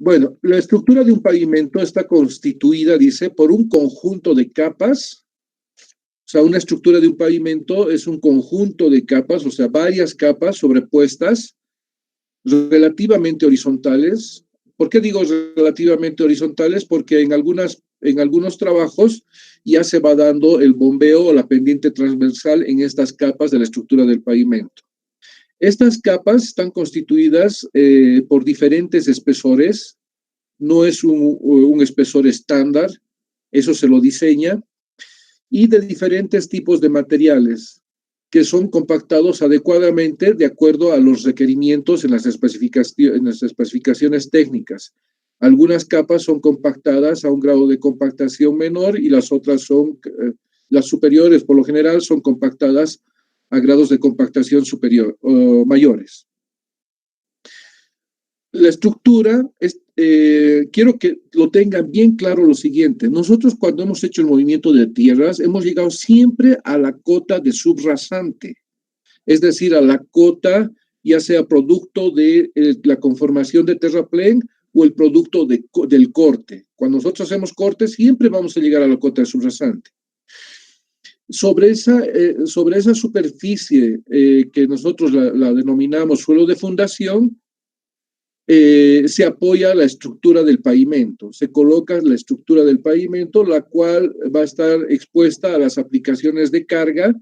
Bueno, la estructura de un pavimento está constituida, dice, por un conjunto de capas. O sea, una estructura de un pavimento es un conjunto de capas, o sea, varias capas sobrepuestas, relativamente horizontales. ¿Por qué digo relativamente horizontales? Porque en algunos trabajos ya se va dando el bombeo o la pendiente transversal en estas capas de la estructura del pavimento. Estas capas están constituidas por diferentes espesores, no es un espesor estándar, eso se lo diseña, y de diferentes tipos de materiales que son compactados adecuadamente de acuerdo a los requerimientos en las especificaciones técnicas. Algunas capas son compactadas a un grado de compactación menor y las otras son, las superiores por lo general son compactadas a grados de compactación superior o mayores. La estructura, quiero que lo tengan bien claro lo siguiente. Nosotros cuando hemos hecho el movimiento de tierras, hemos llegado siempre a la cota de subrasante, es decir, a la cota ya sea producto de la conformación de terraplén o el producto del corte. Cuando nosotros hacemos corte, siempre vamos a llegar a la cota de subrasante. Sobre esa superficie que nosotros la denominamos suelo de fundación, se apoya la estructura del pavimento, se coloca la estructura del pavimento, la cual va a estar expuesta a las aplicaciones de carga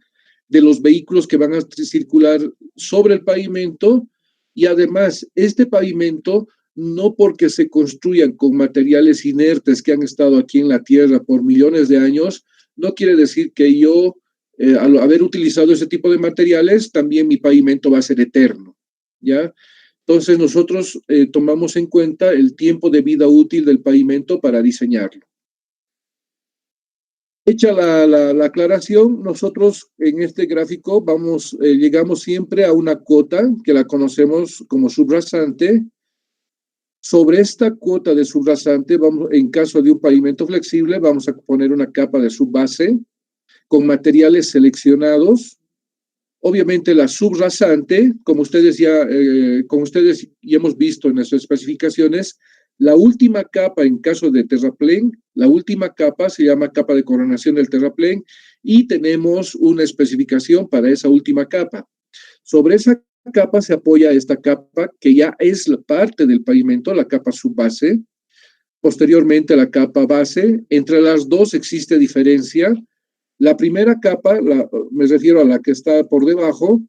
de los vehículos que van a circular sobre el pavimento y además este pavimento no porque se construyan con materiales inertes que han estado aquí en la tierra por millones de años, no quiere decir que yo, al haber utilizado ese tipo de materiales, también mi pavimento va a ser eterno, ¿ya? Entonces nosotros tomamos en cuenta el tiempo de vida útil del pavimento para diseñarlo. Hecha la aclaración, nosotros en este gráfico llegamos siempre a una cota que la conocemos como subrasante. Sobre esta cuota de subrasante, en caso de un pavimento flexible, vamos a poner una capa de subbase con materiales seleccionados. Obviamente la subrasante, como ustedes ya hemos visto en las especificaciones, la última capa en caso de terraplén, la última capa se llama capa de coronación del terraplén y tenemos una especificación para esa última capa. Sobre esa capa se apoya esta capa que ya es la parte del pavimento, la capa subbase. Posteriormente la capa base. Entre las dos existe diferencia. La primera capa, me refiero a la que está por debajo,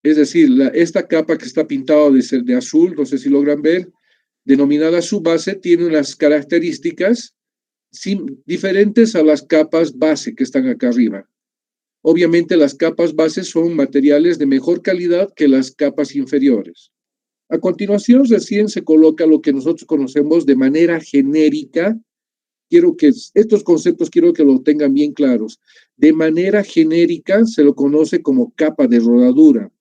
es decir, esta capa que está pintada de azul, no sé si logran ver, denominada subbase, tiene unas características diferentes a las capas base que están acá arriba. Obviamente las capas bases son materiales de mejor calidad que las capas inferiores. A continuación, recién se coloca lo que nosotros conocemos de manera genérica. Quiero que estos conceptos quiero que lo tengan bien claros. De manera genérica se lo conoce como capa de rodadura.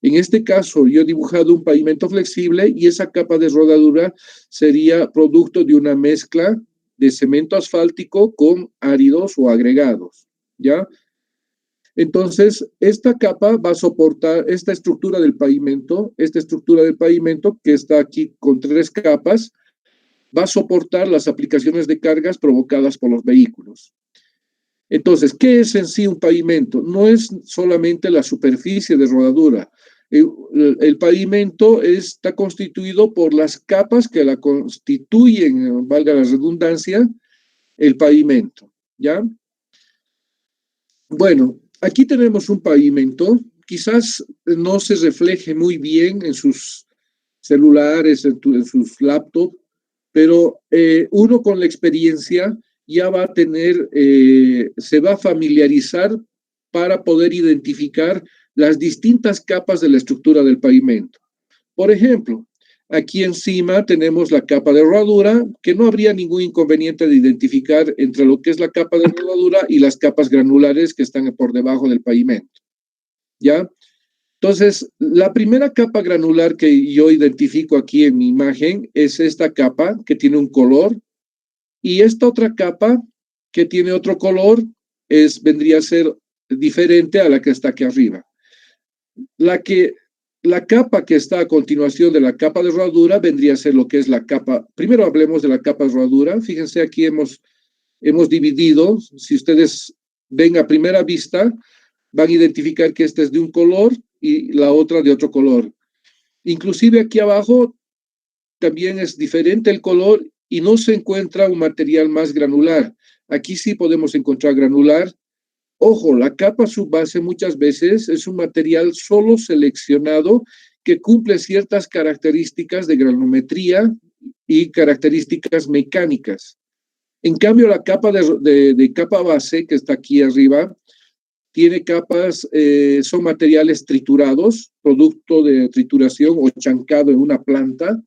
En este caso, yo he dibujado un pavimento flexible y esa capa de rodadura sería producto de una mezcla de cemento asfáltico con áridos o agregados, ¿ya? Entonces, esta capa va a soportar esta estructura del pavimento que está aquí con 3 capas, va a soportar las aplicaciones de cargas provocadas por los vehículos. Entonces, ¿qué es en sí un pavimento? No es solamente la superficie de rodadura. El pavimento está constituido por las capas que la constituyen, valga la redundancia, el pavimento, ¿ya? Bueno, aquí tenemos un pavimento, quizás no se refleje muy bien en sus celulares, en sus laptops, pero uno con la experiencia ya va a tener, se va a familiarizar para poder identificar las distintas capas de la estructura del pavimento. Por ejemplo, aquí encima tenemos la capa de rodadura, que no habría ningún inconveniente de identificar entre lo que es la capa de rodadura y las capas granulares que están por debajo del pavimento, ¿ya? Entonces, la primera capa granular que yo identifico aquí en mi imagen es esta capa que tiene un color y esta otra capa que tiene otro color vendría a ser diferente a la que está aquí arriba. La La capa que está a continuación de la capa de rodadura vendría a ser lo que es la capa. Primero hablemos de la capa de rodadura. Fíjense, aquí hemos dividido. Si ustedes ven a primera vista, van a identificar que esta es de un color y la otra de otro color. Inclusive aquí abajo también es diferente el color y no se encuentra un material más granular. Aquí sí podemos encontrar granular. Ojo, la capa subbase muchas veces es un material solo seleccionado que cumple ciertas características de granulometría y características mecánicas. En cambio, la capa de capa base, que está aquí arriba, tiene capas, son materiales triturados, producto de trituración o chancado en una planta,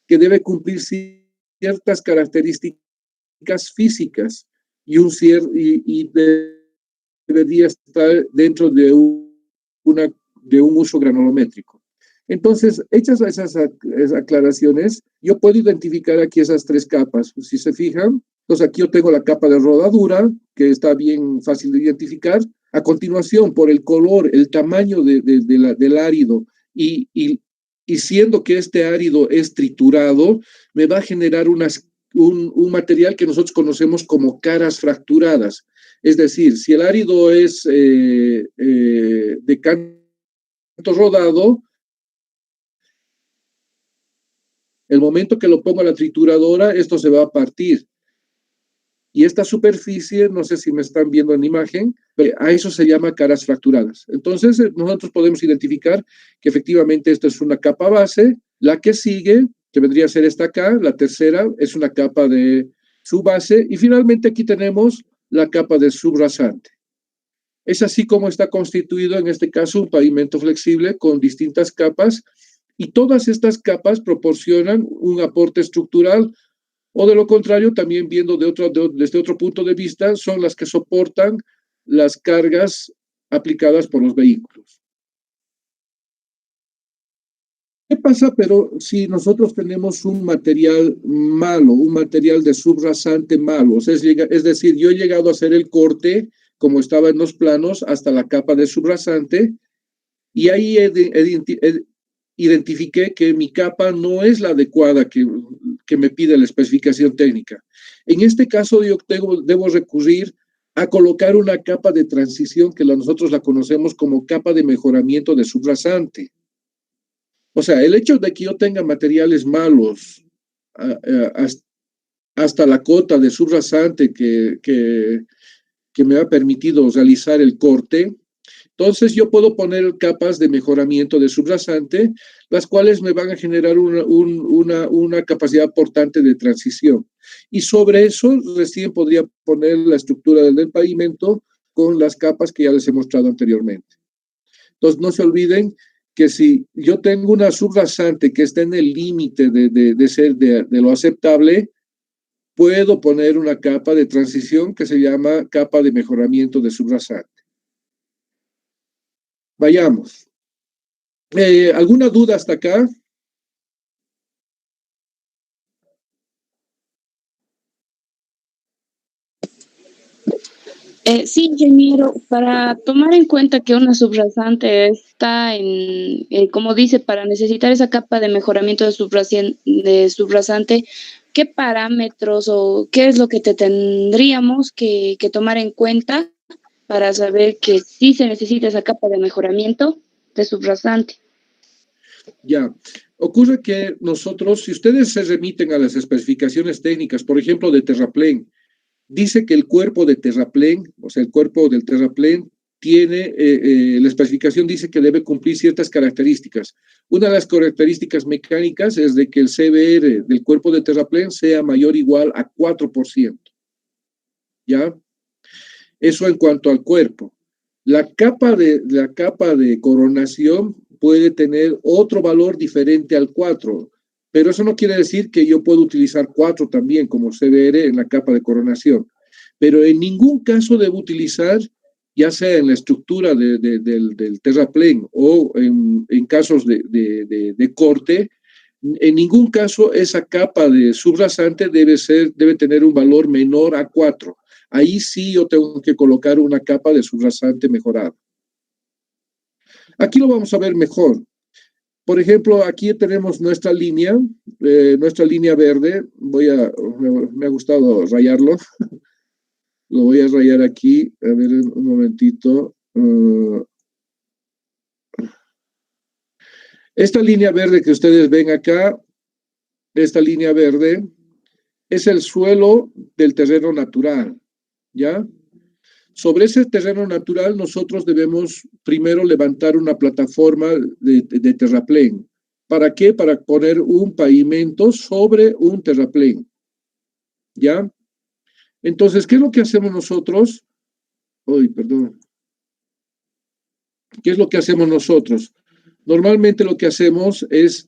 que debe cumplir ciertas características físicas y debería estar dentro de un uso granulométrico. Entonces, hechas esas aclaraciones, yo puedo identificar aquí esas tres capas. Si se fijan, entonces aquí yo tengo la capa de rodadura, que está bien fácil de identificar. A continuación, por el color, el tamaño del árido y siendo que este árido es triturado, me va a generar un material que nosotros conocemos como caras fracturadas. Es decir, si el árido es de canto rodado, el momento que lo pongo a la trituradora, esto se va a partir. Y esta superficie, no sé si me están viendo en la imagen, a eso se llama caras fracturadas. Entonces, nosotros podemos identificar que efectivamente esto es una capa base. La que sigue, que vendría a ser esta acá, la tercera, es una capa de subbase. Y finalmente aquí tenemos la capa de subrasante. Es así como está constituido, en este caso, un pavimento flexible con distintas capas, y todas estas capas proporcionan un aporte estructural, o de lo contrario, también viendo desde otro punto de vista, son las que soportan las cargas aplicadas por los vehículos. ¿Qué pasa, pero si nosotros tenemos un material malo, un material de subrasante malo? O sea, es decir, yo he llegado a hacer el corte, como estaba en los planos, hasta la capa de subrasante, y ahí identifiqué que mi capa no es la adecuada que me pide la especificación técnica. En este caso, yo debo recurrir a colocar una capa de transición que nosotros la conocemos como capa de mejoramiento de subrasante. O sea, el hecho de que yo tenga materiales malos hasta la cota de subrasante que me ha permitido realizar el corte, entonces yo puedo poner capas de mejoramiento de subrasante, las cuales me van a generar una capacidad aportante de transición. Y sobre eso recién podría poner la estructura del pavimento con las capas que ya les he mostrado anteriormente. Entonces no se olviden que si yo tengo una subrasante que está en el límite de lo aceptable, puedo poner una capa de transición que se llama capa de mejoramiento de subrasante. Vayamos. ¿Alguna duda hasta acá? Sí, ingeniero, para tomar en cuenta que una subrasante está como dice, para necesitar esa capa de mejoramiento de subrasante, ¿qué parámetros o qué es lo que tendríamos que tomar en cuenta para saber que sí se necesita esa capa de mejoramiento de subrasante? Ya, ocurre que nosotros, si ustedes se remiten a las especificaciones técnicas, por ejemplo, de Terraplén, dice que el cuerpo de Terraplén, o sea, el cuerpo del Terraplén, tiene, la especificación dice que debe cumplir ciertas características. Una de las características mecánicas es de que el CBR del cuerpo de Terraplén sea mayor o igual a 4%. ¿Ya? Eso en cuanto al cuerpo. La capa de coronación puede tener otro valor diferente al 4, pero eso no quiere decir que yo pueda utilizar 4 también como CBR en la capa de coronación. Pero en ningún caso debo utilizar, ya sea en la estructura del terraplén o en casos de corte, en ningún caso esa capa de subrasante debe tener un valor menor a 4. Ahí sí yo tengo que colocar una capa de subrasante mejorada. Aquí lo vamos a ver mejor. por ejemplo, aquí tenemos nuestra línea verde. Me ha gustado rayarlo. Lo voy a rayar aquí. A ver, un momentito. Esta línea verde que ustedes ven acá, esta línea verde, es el suelo del terreno natural, ¿ya? Sobre ese terreno natural nosotros debemos primero levantar una plataforma de terraplén. ¿Para qué? Para poner un pavimento sobre un terraplén, ¿ya? Entonces, ¿qué es lo que hacemos nosotros? Uy, perdón. ¿Qué es lo que hacemos nosotros? Normalmente lo que hacemos es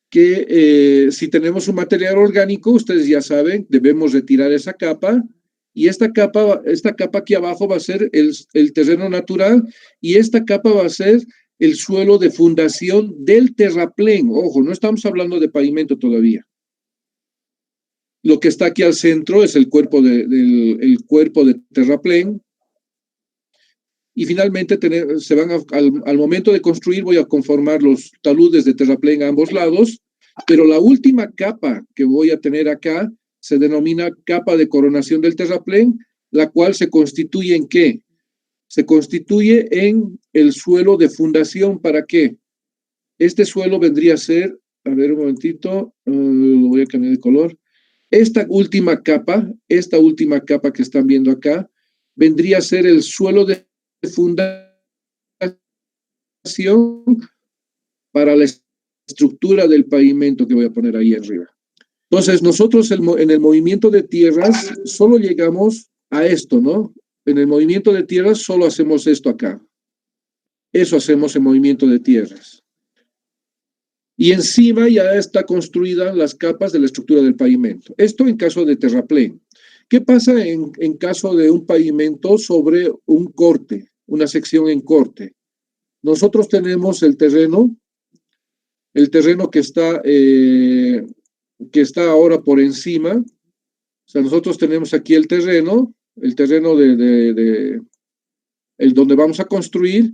que si tenemos un material orgánico, ustedes ya saben, debemos retirar esa capa y esta capa aquí abajo va a ser el terreno natural y esta capa va a ser el suelo de fundación del terraplén. Ojo, no estamos hablando de pavimento todavía. Lo que está aquí al centro es el cuerpo el cuerpo de terraplén. Y finalmente, al momento de construir, voy a conformar los taludes de terraplén a ambos lados, pero la última capa que voy a tener acá se denomina capa de coronación del terraplén, la cual se constituye ¿en qué? Se constituye en el suelo de fundación. ¿Para qué? Este suelo vendría a ser, a ver un momentito, lo voy a cambiar de color. Esta última capa que están viendo acá, vendría a ser el suelo de fundación para la estructura del pavimento que voy a poner ahí arriba. Entonces, nosotros en el movimiento de tierras solo llegamos a esto, ¿no? En el movimiento de tierras solo hacemos esto acá. Eso hacemos en movimiento de tierras. Y encima ya está construida las capas de la estructura del pavimento. Esto en caso de terraplén. ¿Qué pasa en caso de un pavimento sobre un corte, una sección en corte? Nosotros tenemos el terreno que está ahora por encima. O sea, nosotros tenemos aquí el terreno donde vamos a construir,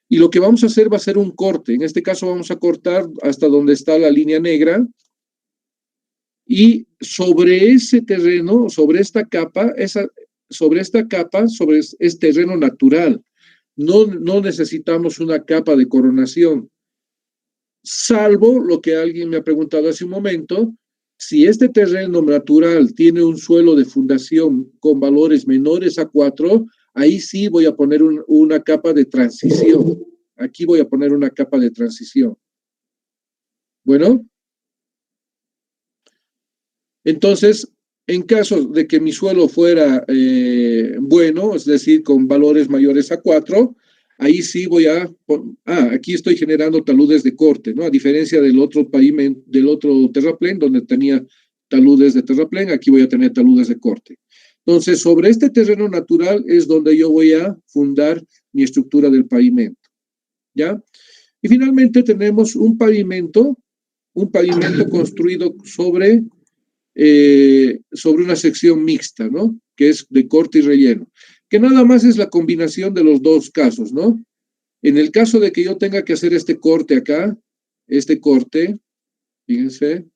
y lo que vamos a hacer va a ser un corte. En este caso vamos a cortar hasta donde está la línea negra, y sobre ese terreno, sobre esta capa, es terreno natural. No necesitamos una capa de coronación, salvo lo que alguien me ha preguntado hace un momento: si este terreno natural tiene un suelo de fundación con valores menores a 4, ahí sí voy a poner una capa de transición. Aquí voy a poner una capa de transición. Bueno, entonces, en caso de que mi suelo fuera bueno, es decir, con valores mayores a 4, ahí sí voy aquí estoy generando taludes de corte, ¿no? A diferencia del otro pavimento, del otro terraplén, donde tenía taludes de terraplén, aquí voy a tener taludes de corte. Entonces, sobre este terreno natural es donde yo voy a fundar mi estructura del pavimento, ¿ya? Y finalmente tenemos un pavimento construido sobre una sección mixta, ¿no? Que es de corte y relleno, que nada más es la combinación de los dos casos, ¿no? En el caso de que yo tenga que hacer este corte acá, fíjense,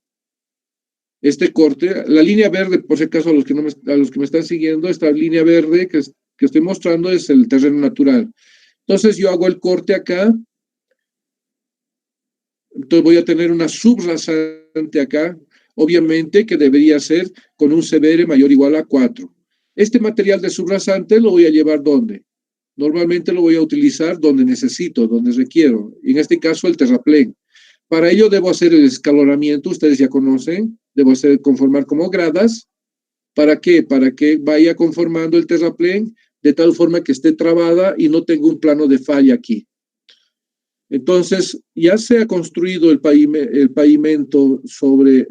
este corte, la línea verde, por si acaso a los que me están siguiendo, esta línea verde que estoy mostrando es el terreno natural. Entonces yo hago el corte acá, entonces voy a tener una subrasante acá, obviamente que debería ser con un CBR mayor o igual a 4. Este material de subrasante lo voy a llevar ¿dónde? Normalmente lo voy a utilizar donde necesito, donde requiero. En este caso, el terraplén. Para ello debo hacer el escalonamiento, ustedes ya conocen, debo conformar como gradas. ¿Para qué? Para que vaya conformando el terraplén de tal forma que esté trabada y no tenga un plano de falla aquí. Entonces, ya se ha construido el pavimento sobre,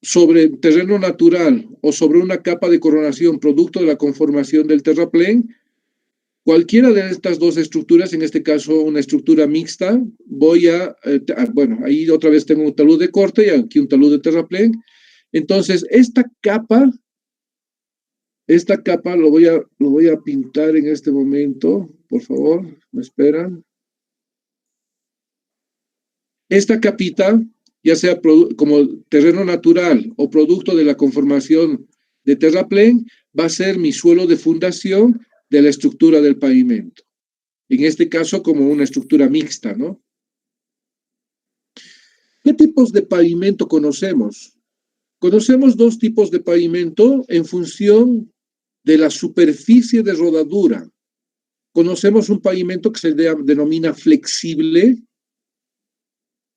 sobre terreno natural o sobre una capa de coronación producto de la conformación del terraplén. Cualquiera de estas dos estructuras, en este caso una estructura mixta, bueno, ahí otra vez tengo un talud de corte y aquí un talud de terraplén. Entonces, esta capa Esta capa lo voy a pintar en este momento, por favor, me esperan. Esta capita, ya sea como terreno natural o producto de la conformación de terraplén, va a ser mi suelo de fundación de la estructura del pavimento. En este caso, como una estructura mixta, ¿no? ¿Qué tipos de pavimento conocemos? Conocemos dos tipos de pavimento en función de la superficie de rodadura. Conocemos un pavimento que se denomina flexible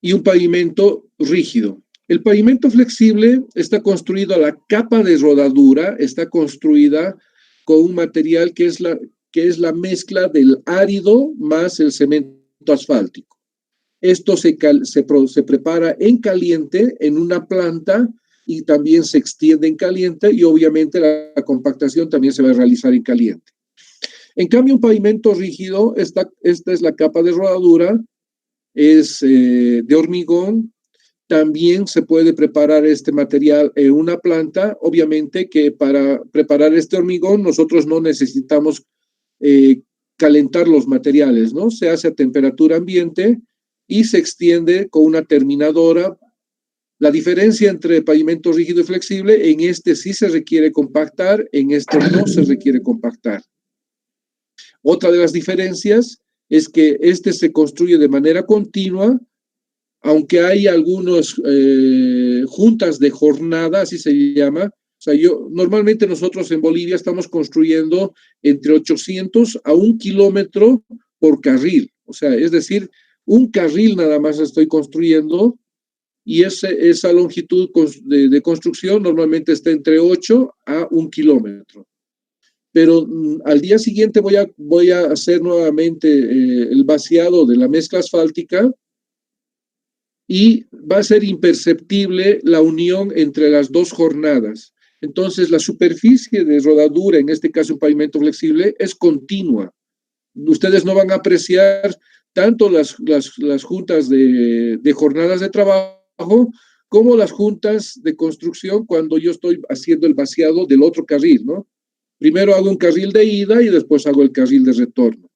y un pavimento rígido. El pavimento flexible está construido a la capa de rodadura, está construida con un material que es la mezcla del árido más el cemento asfáltico. Esto se prepara en caliente en una planta y también se extiende en caliente y obviamente la compactación también se va a realizar en caliente. En cambio, un pavimento rígido, esta es la capa de rodadura, es de hormigón. También se puede preparar este material en una planta. Obviamente que para preparar este hormigón nosotros no necesitamos calentar los materiales, ¿no? Se hace a temperatura ambiente y se extiende con una terminadora. La diferencia entre pavimento rígido y flexible, en este sí se requiere compactar, en este no se requiere compactar. Otra de las diferencias es que este se construye de manera continua, aunque hay algunas juntas de jornada, así se llama. O sea, normalmente nosotros en Bolivia estamos construyendo entre 800 a 1 kilómetro por carril. O sea, es decir, un carril nada más estoy construyendo y esa longitud de construcción normalmente está entre 8 a 1 kilómetro. Pero al día siguiente voy a hacer nuevamente el vaciado de la mezcla asfáltica y va a ser imperceptible la unión entre las dos jornadas. Entonces, la superficie de rodadura, en este caso un pavimento flexible, es continua. Ustedes no van a apreciar tanto las juntas de jornadas de trabajo como las juntas de construcción cuando yo estoy haciendo el vaciado del otro carril, ¿no? Primero hago un carril de ida y después hago el carril de retorno.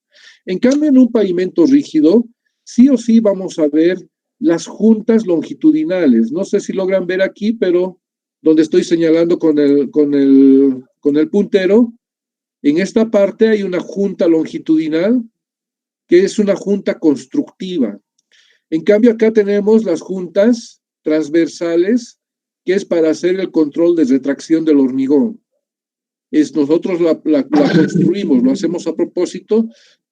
En cambio, en un pavimento rígido, sí o sí vamos a ver las juntas longitudinales. No sé si logran ver aquí, pero donde estoy señalando con el puntero, en esta parte hay una junta longitudinal que es una junta constructiva. En cambio, acá tenemos las juntas transversales, que es para hacer el control de retracción del hormigón. Nosotros la construimos, lo hacemos a propósito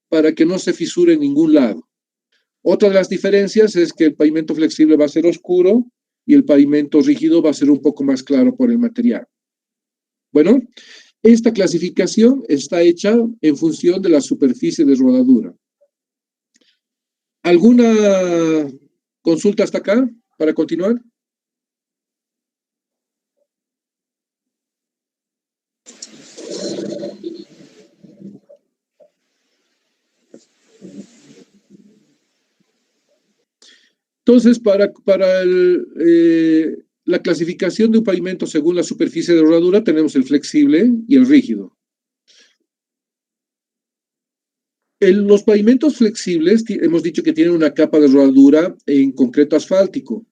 para que no se fisure en ningún lado. Otra de las diferencias es que el pavimento flexible va a ser oscuro y el pavimento rígido va a ser un poco más claro por el material. Bueno, esta clasificación está hecha en función de la superficie de rodadura. ¿Alguna consulta hasta acá para continuar? Entonces, la clasificación de un pavimento según la superficie de rodadura, tenemos el flexible y el rígido. Los pavimentos flexibles, hemos dicho que tienen una capa de rodadura en concreto asfáltico.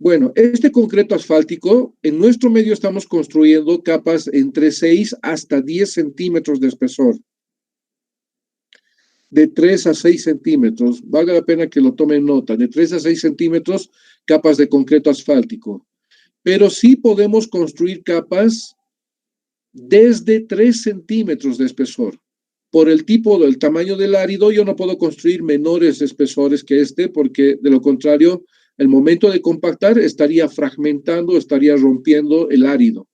Bueno, este concreto asfáltico, en nuestro medio estamos construyendo capas entre 6 hasta 10 centímetros de espesor. De 3 a 6 centímetros, valga la pena que lo tomen nota, de 3 a 6 centímetros capas de concreto asfáltico. Pero sí podemos construir capas desde 3 centímetros de espesor. Por el tipo del tamaño del árido, yo no puedo construir menores espesores que este, porque de lo contrario, el momento de compactar estaría fragmentando, estaría rompiendo el árido.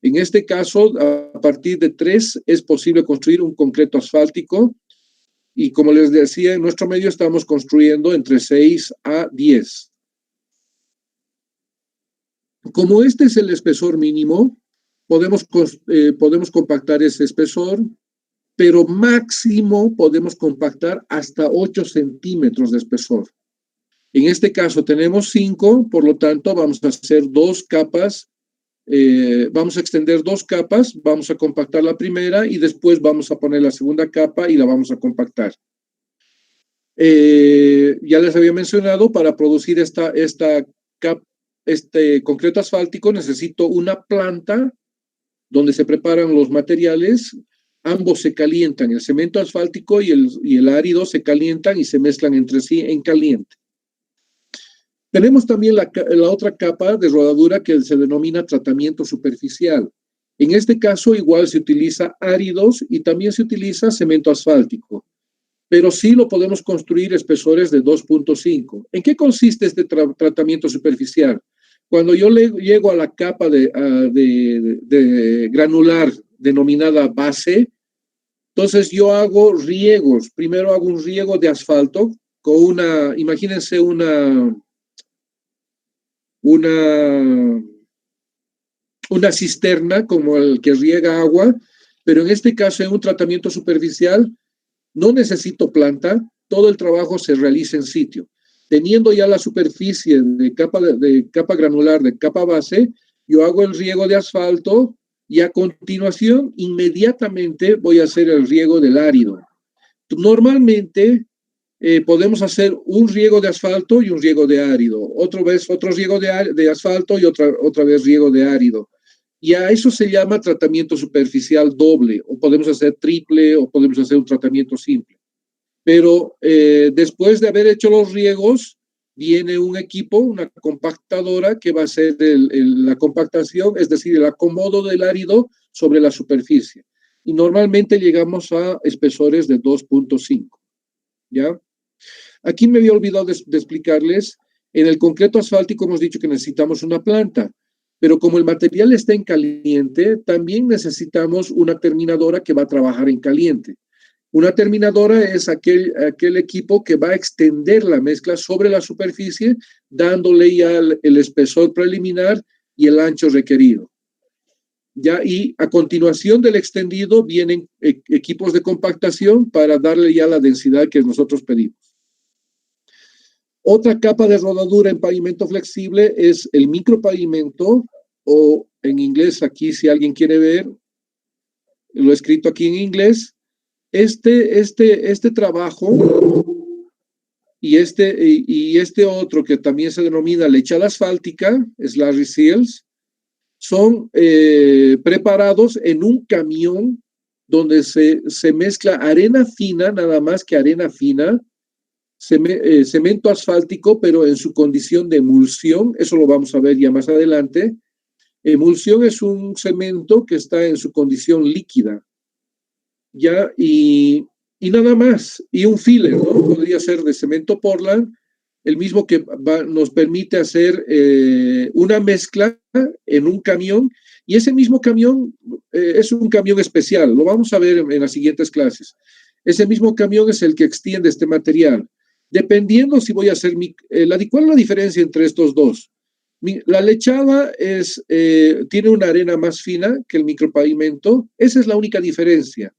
En este caso, a partir de 3 es posible construir un concreto asfáltico y como les decía, en nuestro medio estamos construyendo entre 6 a 10. Como este es el espesor mínimo, podemos compactar ese espesor, pero máximo podemos compactar hasta 8 centímetros de espesor. En este caso tenemos 5, por lo tanto vamos a hacer 2 capas vamos a extender 2 capas, vamos a compactar la primera y después vamos a poner la segunda capa y la vamos a compactar. Ya les había mencionado, para producir este concreto asfáltico necesito una planta donde se preparan los materiales. Ambos se calientan, el cemento asfáltico y el árido se calientan y se mezclan entre sí en caliente. Tenemos también la otra capa de rodadura que se denomina tratamiento superficial. En este caso igual se utiliza áridos y también se utiliza cemento asfáltico, pero sí lo podemos construir espesores de 2.5. ¿En qué consiste este tratamiento superficial? Cuando yo llego a la capa de granular denominada base, entonces yo hago riegos. Primero hago un riego de asfalto con imagínense una cisterna como el que riega agua, pero en este caso en un tratamiento superficial no necesito planta, todo el trabajo se realiza en sitio. Teniendo ya la superficie de capa granular, de capa base, yo hago el riego de asfalto y a continuación inmediatamente voy a hacer el riego del árido. Normalmente podemos hacer un riego de asfalto y un riego de árido, otro riego de asfalto y otra vez riego de árido. Y a eso se llama tratamiento superficial doble, o podemos hacer triple, o podemos hacer un tratamiento simple. Pero después de haber hecho los riegos, viene un equipo, una compactadora, que va a hacer la compactación, es decir, el acomodo del árido sobre la superficie. Y normalmente llegamos a espesores de 2.5. ¿Ya? Aquí me había olvidado de explicarles, en el concreto asfáltico hemos dicho que necesitamos una planta, pero como el material está en caliente, también necesitamos una terminadora que va a trabajar en caliente. Una terminadora es aquel equipo que va a extender la mezcla sobre la superficie, dándole ya el espesor preliminar y el ancho requerido. ¿Ya? Y a continuación del extendido vienen equipos de compactación para darle ya la densidad que nosotros pedimos. Otra capa de rodadura en pavimento flexible es el micropavimento, o en inglés, aquí si alguien quiere ver, lo he escrito aquí en inglés. Este trabajo y este otro que también se denomina lechada asfáltica, slurry seals, son preparados en un camión donde se mezcla arena fina, nada más que arena fina, cemento asfáltico, pero en su condición de emulsión, eso lo vamos a ver ya más adelante. Emulsión es un cemento que está en su condición líquida, ¿ya? Y nada más, y un filler, ¿no? Podría ser de cemento Portland, el mismo que nos permite hacer una mezcla en un camión, y ese mismo camión es un camión especial, lo vamos a ver en las siguientes clases. Ese mismo camión es el que extiende este material. Dependiendo si voy a hacer ¿cuál es la diferencia entre estos dos? La lechada tiene una arena más fina que el micropavimento, esa es la única diferencia.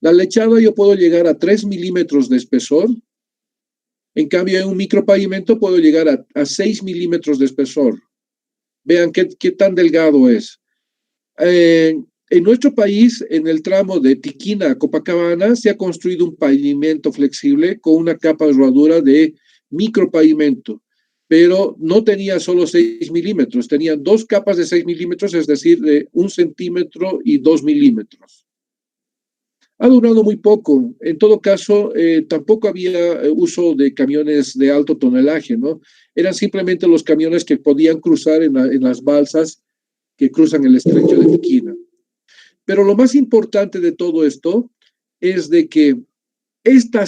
La lechada yo puedo llegar a 3 milímetros de espesor, en cambio en un micropavimento puedo llegar a 6 milímetros de espesor. Vean qué tan delgado es. En nuestro país, en el tramo de Tiquina a Copacabana, se ha construido un pavimento flexible con una capa de rodadura de micropavimento, pero no tenía solo 6 milímetros, tenían 2 capas de 6 milímetros, es decir, de 1 centímetro y 2 milímetros. Ha durado muy poco. En todo caso, tampoco había uso de camiones de alto tonelaje, ¿no? Eran simplemente los camiones que podían cruzar en las balsas que cruzan el estrecho de Tiquina. Pero lo más importante de todo esto es de que este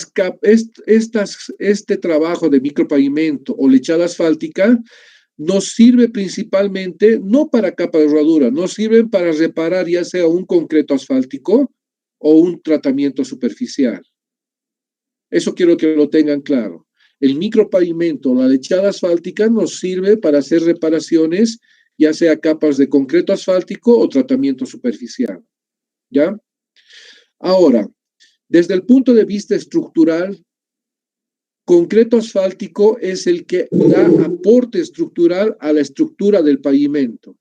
trabajo de micropavimento o lechada asfáltica nos sirve principalmente no para capa de rodadura, nos sirven para reparar ya sea un concreto asfáltico o un tratamiento superficial. Eso quiero que lo tengan claro. El micropavimento, la lechada asfáltica nos sirve para hacer reparaciones, ya sea capas de concreto asfáltico o tratamiento superficial. ¿Ya? Ahora, desde el punto de vista estructural, concreto asfáltico es el que da aporte estructural a la estructura del pavimento.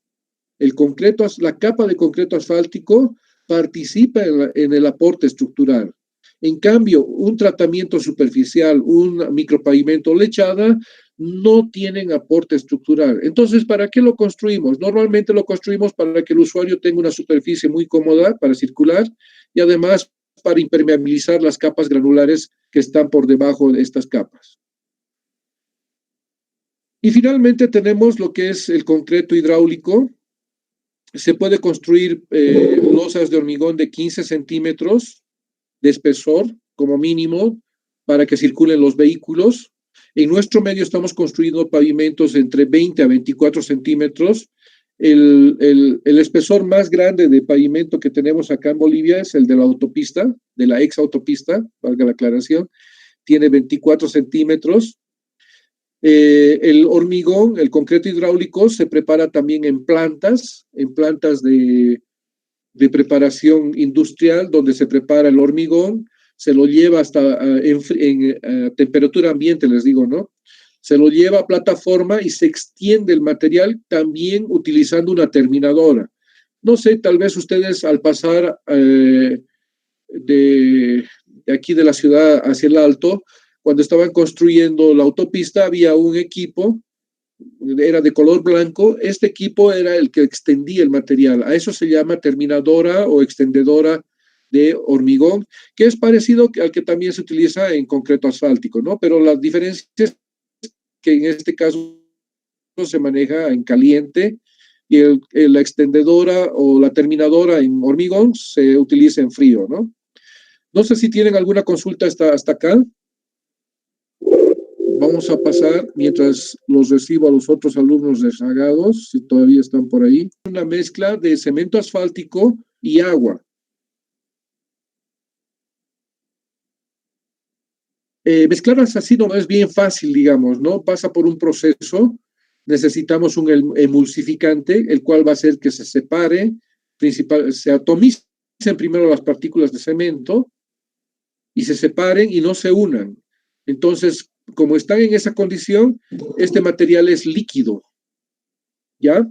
La capa de concreto asfáltico participa en el aporte estructural. En cambio, un tratamiento superficial, un micropavimento o lechada, no tienen aporte estructural. Entonces, ¿para qué lo construimos? Normalmente lo construimos para que el usuario tenga una superficie muy cómoda para circular y además para impermeabilizar las capas granulares que están por debajo de estas capas. Y finalmente tenemos lo que es el concreto hidráulico. Se puede construir losas de hormigón de 15 centímetros de espesor como mínimo para que circulen los vehículos. En nuestro medio estamos construyendo pavimentos entre 20 a 24 centímetros. El espesor más grande de pavimento que tenemos acá en Bolivia es el de la autopista, de la ex autopista, valga la aclaración, tiene 24 centímetros. El hormigón, el concreto hidráulico, se prepara también en plantas de preparación industrial, donde se prepara el hormigón, se lo lleva hasta en temperatura ambiente, les digo, ¿no? Se lo lleva a plataforma y se extiende el material también utilizando una terminadora. No sé, tal vez ustedes al pasar de aquí de la ciudad hacia el alto, cuando estaban construyendo la autopista, había un equipo, era de color blanco, este equipo era el que extendía el material. A eso se llama terminadora o extendedora de hormigón, que es parecido al que también se utiliza en concreto asfáltico, ¿no? Pero la diferencia es que en este caso se maneja en caliente y la extendedora o la terminadora en hormigón se utiliza en frío, ¿no? No sé si tienen alguna consulta hasta acá. Vamos a pasar, mientras los recibo a los otros alumnos rezagados, si todavía están por ahí, una mezcla de cemento asfáltico y agua. Mezclarlas así no es bien fácil, digamos, ¿no? Pasa por un proceso. Necesitamos un emulsificante, el cual va a hacer que se separe, se atomicen primero las partículas de cemento y se separen y no se unan. Entonces, como están en esa condición, este material es líquido. ¿Ya?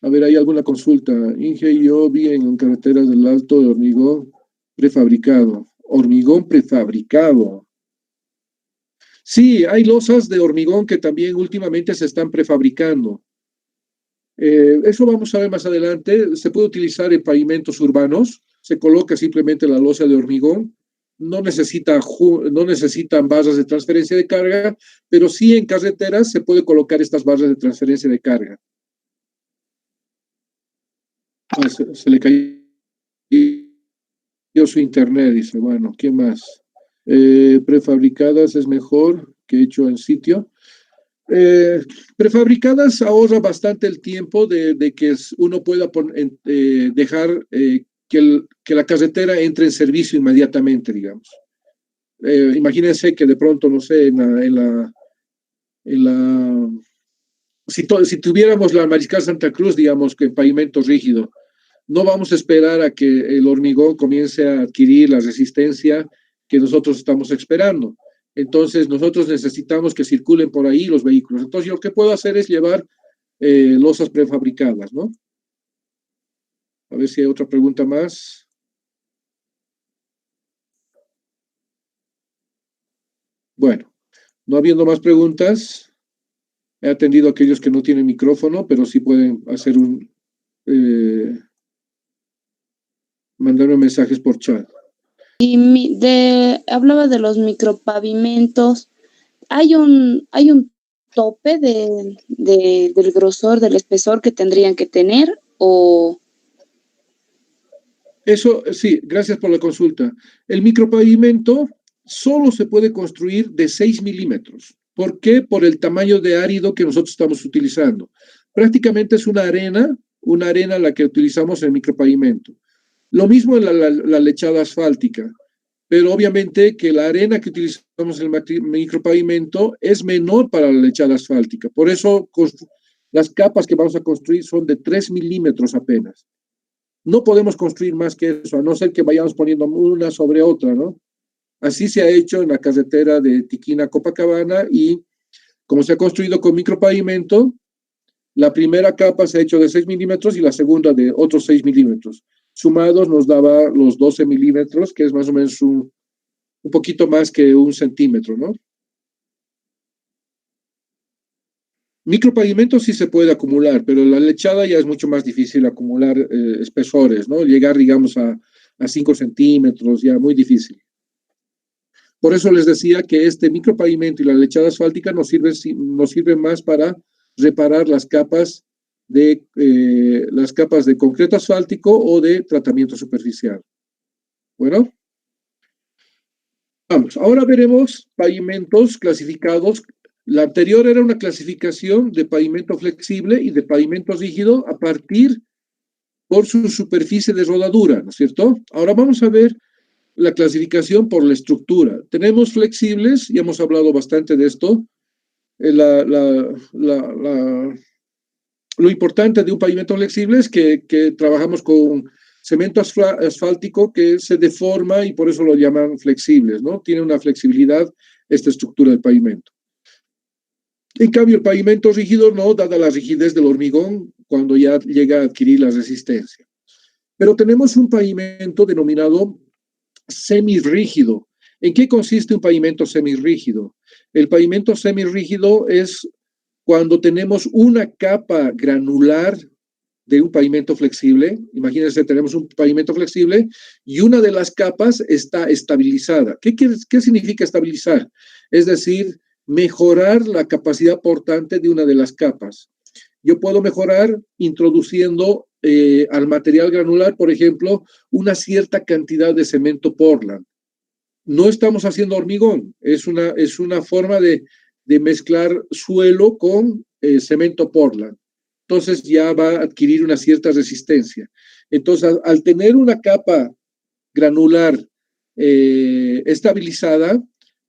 A ver, ¿hay alguna consulta? Inge, yo vi en carreteras del Alto de hormigón prefabricado. Hormigón prefabricado. Sí, hay losas de hormigón que también últimamente se están prefabricando. Eso vamos a ver más adelante. Se puede utilizar en pavimentos urbanos. Se coloca simplemente la losa de hormigón. No necesitan barras de transferencia de carga, pero sí en carreteras se puede colocar estas barras de transferencia de carga. Se le cayó su internet, dice. Bueno, ¿qué más? Prefabricadas es mejor que hecho en sitio. Prefabricadas ahorra bastante el tiempo de que uno pueda dejar que la carretera entre en servicio inmediatamente, digamos. Imagínense que de pronto, no sé, si tuviéramos la Mariscal Santa Cruz, digamos, que en pavimento rígido, no vamos a esperar a que el hormigón comience a adquirir la resistencia que nosotros estamos esperando. Entonces, nosotros necesitamos que circulen por ahí los vehículos. Entonces, yo lo que puedo hacer es llevar losas prefabricadas, ¿no? A ver si hay otra pregunta más. Bueno, no habiendo más preguntas, he atendido a aquellos que no tienen micrófono, pero sí pueden hacer mandarme mensajes por chat. Y hablaba de los micropavimentos. ¿Hay un tope del grosor, del espesor que tendrían que tener? ¿O Eso, sí, gracias por la consulta. El micropavimento solo se puede construir de 6 milímetros. ¿Por qué? Por el tamaño de árido que nosotros estamos utilizando. Prácticamente es una arena la que utilizamos en el micropavimento. Lo mismo en la lechada asfáltica, pero obviamente que la arena que utilizamos en el micropavimento es menor para la lechada asfáltica. Por eso las capas que vamos a construir son de 3 milímetros apenas. No podemos construir más que eso, a no ser que vayamos poniendo una sobre otra, ¿no? Así se ha hecho en la carretera de Tiquina a Copacabana y como se ha construido con micropavimento, La primera capa se ha hecho de 6 milímetros y la segunda de otros 6 milímetros. Sumados nos daba los 12 milímetros, que es más o menos un poquito más que 1 centímetro, ¿no? Micropavimento sí se puede acumular, pero la lechada ya es mucho más difícil acumular espesores, ¿no? Llegar, digamos, a 5 centímetros, ya muy difícil. Por eso les decía que este micropavimento y la lechada asfáltica nos sirve más para reparar las capas de concreto asfáltico o de tratamiento superficial. Bueno, vamos, ahora veremos pavimentos clasificados. La anterior era una clasificación de pavimento flexible y de pavimento rígido a partir por su superficie de rodadura, ¿no es cierto? Ahora vamos a ver la clasificación por la estructura. Tenemos flexibles, ya hemos hablado bastante de esto. Lo importante de un pavimento flexible es que trabajamos con cemento asfáltico que se deforma y por eso lo llaman flexibles, ¿no? Tiene una flexibilidad esta estructura del pavimento. En cambio, el pavimento rígido no, dada la rigidez del hormigón, cuando ya llega a adquirir la resistencia. Pero tenemos un pavimento denominado semirrígido. ¿En qué consiste un pavimento semirrígido? El pavimento semirrígido es cuando tenemos una capa granular de un pavimento flexible. Imagínense, tenemos un pavimento flexible y una de las capas está estabilizada. ¿Qué significa estabilizar? Es decir, mejorar la capacidad portante de una de las capas. Yo puedo mejorar introduciendo al material granular, por ejemplo, una cierta cantidad de cemento Portland. No estamos haciendo hormigón, es una forma de mezclar suelo con cemento Portland. Entonces ya va a adquirir una cierta resistencia. Entonces, al tener una capa granular estabilizada,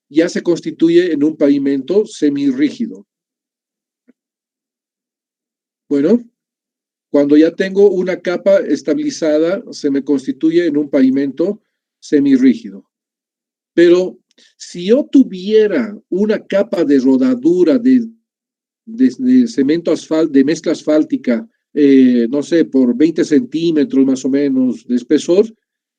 ya se constituye en un pavimento semirrígido. Bueno, cuando ya tengo una capa estabilizada, se me constituye en un pavimento semirrígido. Pero si yo tuviera una capa de rodadura de cemento de mezcla asfáltica, no sé, por 20 centímetros más o menos de espesor,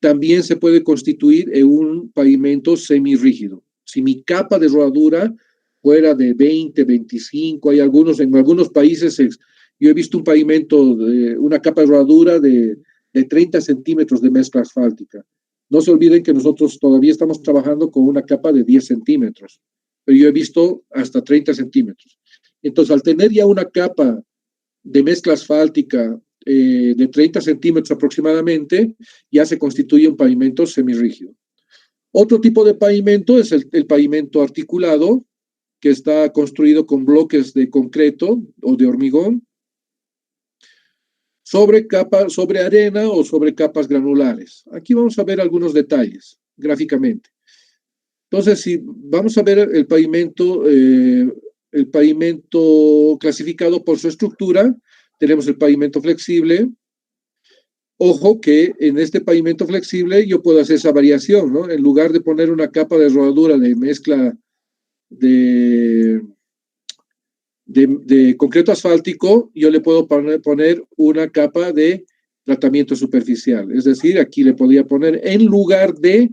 también se puede constituir en un pavimento semirrígido. Si mi capa de rodadura fuera de 20, 25, en algunos países yo he visto un pavimento, una capa de rodadura de 30 centímetros de mezcla asfáltica. No se olviden que nosotros todavía estamos trabajando con una capa de 10 centímetros, pero yo he visto hasta 30 centímetros. Entonces, al tener ya una capa de mezcla asfáltica de 30 centímetros aproximadamente, ya se constituye un pavimento semirrígido. Otro tipo de pavimento es el pavimento articulado, que está construido con bloques de concreto o de hormigón, sobre arena o sobre capas granulares. Aquí vamos a ver algunos detalles gráficamente. Entonces, si vamos a ver el pavimento clasificado por su estructura, tenemos el pavimento flexible. Ojo que en este pavimento flexible yo puedo hacer esa variación, ¿no? En lugar de poner una capa de rodadura de mezcla de concreto asfáltico, yo le puedo poner una capa de tratamiento superficial. Es decir, aquí le podría poner en lugar de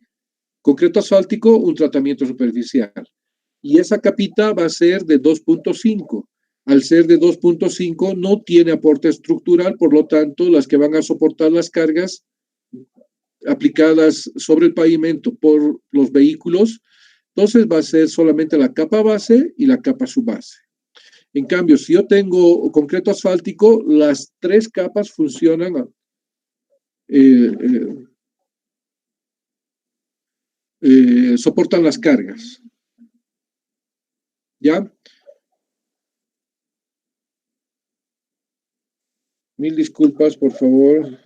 concreto asfáltico un tratamiento superficial. Y esa capita va a ser de 2.5. Al ser de 2.5 no tiene aporte estructural, por lo tanto, las que van a soportar las cargas aplicadas sobre el pavimento por los vehículos, entonces va a ser solamente la capa base y la capa subbase. En cambio, si yo tengo concreto asfáltico, las tres capas funcionan soportan las cargas. ¿Ya? Mil disculpas, por favor.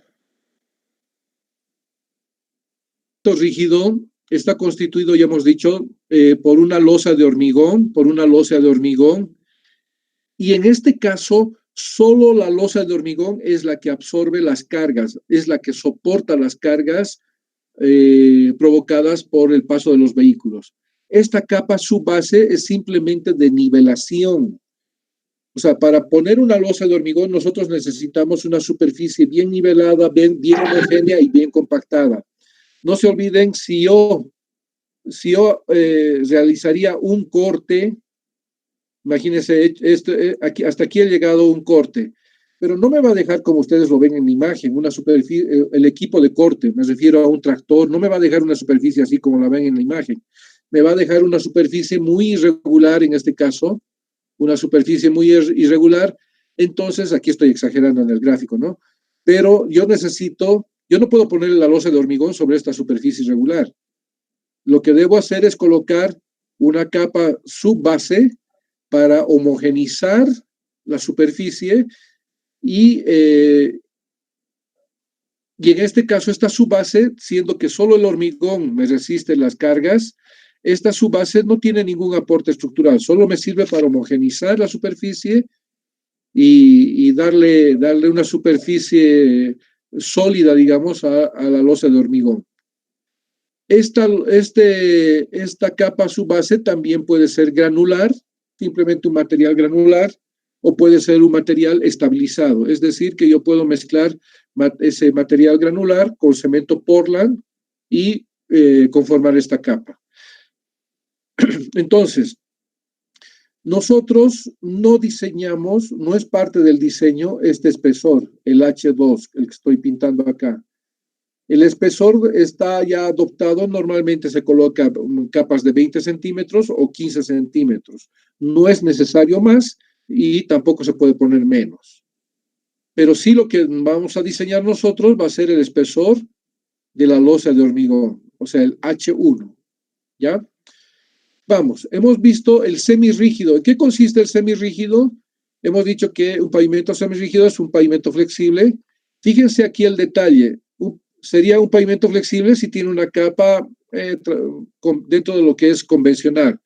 El rígido está constituido, ya hemos dicho, por una losa de hormigón, y en este caso, solo la losa de hormigón es la que absorbe las cargas, es la que soporta las cargas provocadas por el paso de los vehículos. Esta capa subbase es simplemente de nivelación. O sea, para poner una losa de hormigón nosotros necesitamos una superficie bien nivelada, bien homogénea y bien compactada. No se olviden, si yo realizaría un corte, imagínense, aquí, hasta aquí ha llegado un corte, pero no me va a dejar como ustedes lo ven en la imagen, una superficie, el equipo de corte, me refiero a un tractor, no me va a dejar una superficie así como la ven en la imagen, me va a dejar una superficie muy irregular en este caso, una superficie muy irregular, entonces aquí estoy exagerando en el gráfico, ¿no? Pero yo no puedo poner la losa de hormigón sobre esta superficie irregular. Lo que debo hacer es colocar una capa subbase para homogenizar la superficie y en este caso esta subbase, siendo que solo el hormigón me resiste las cargas, esta subbase no tiene ningún aporte estructural, solo me sirve para homogenizar la superficie y darle una superficie sólida, digamos, a la losa de hormigón. Esta capa subbase también puede ser granular, simplemente un material granular, o puede ser un material estabilizado, es decir, que yo puedo mezclar ese material granular con cemento Portland y conformar esta capa. Entonces, nosotros no diseñamos, no es parte del diseño este espesor, el H2, el que estoy pintando acá. El espesor está ya adoptado, normalmente se coloca capas de 20 centímetros o 15 centímetros. No es necesario más y tampoco se puede poner menos. Pero sí lo que vamos a diseñar nosotros va a ser el espesor de la losa de hormigón, o sea, el H1, ¿ya? Vamos, hemos visto el semirrígido. ¿En qué consiste el semirrígido? Hemos dicho que un pavimento semirrígido es un pavimento flexible. Fíjense aquí el detalle. Sería un pavimento flexible si tiene una capa dentro de lo que es convencional.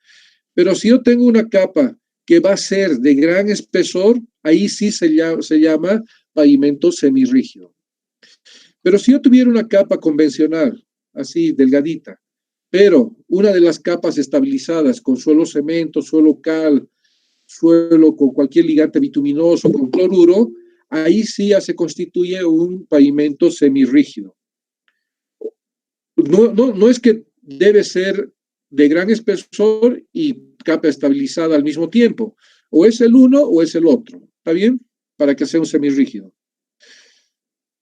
Pero si yo tengo una capa que va a ser de gran espesor, ahí sí se llama pavimento semirrígido. Pero si yo tuviera una capa convencional, así delgadita, pero una de las capas estabilizadas con suelo cemento, suelo cal, suelo con cualquier ligante bituminoso, con cloruro, ahí sí ya se constituye un pavimento semirrígido. No es que debe ser de gran espesor y capa estabilizada al mismo tiempo. O es el uno o es el otro. ¿Está bien? Para que sea un semirrígido.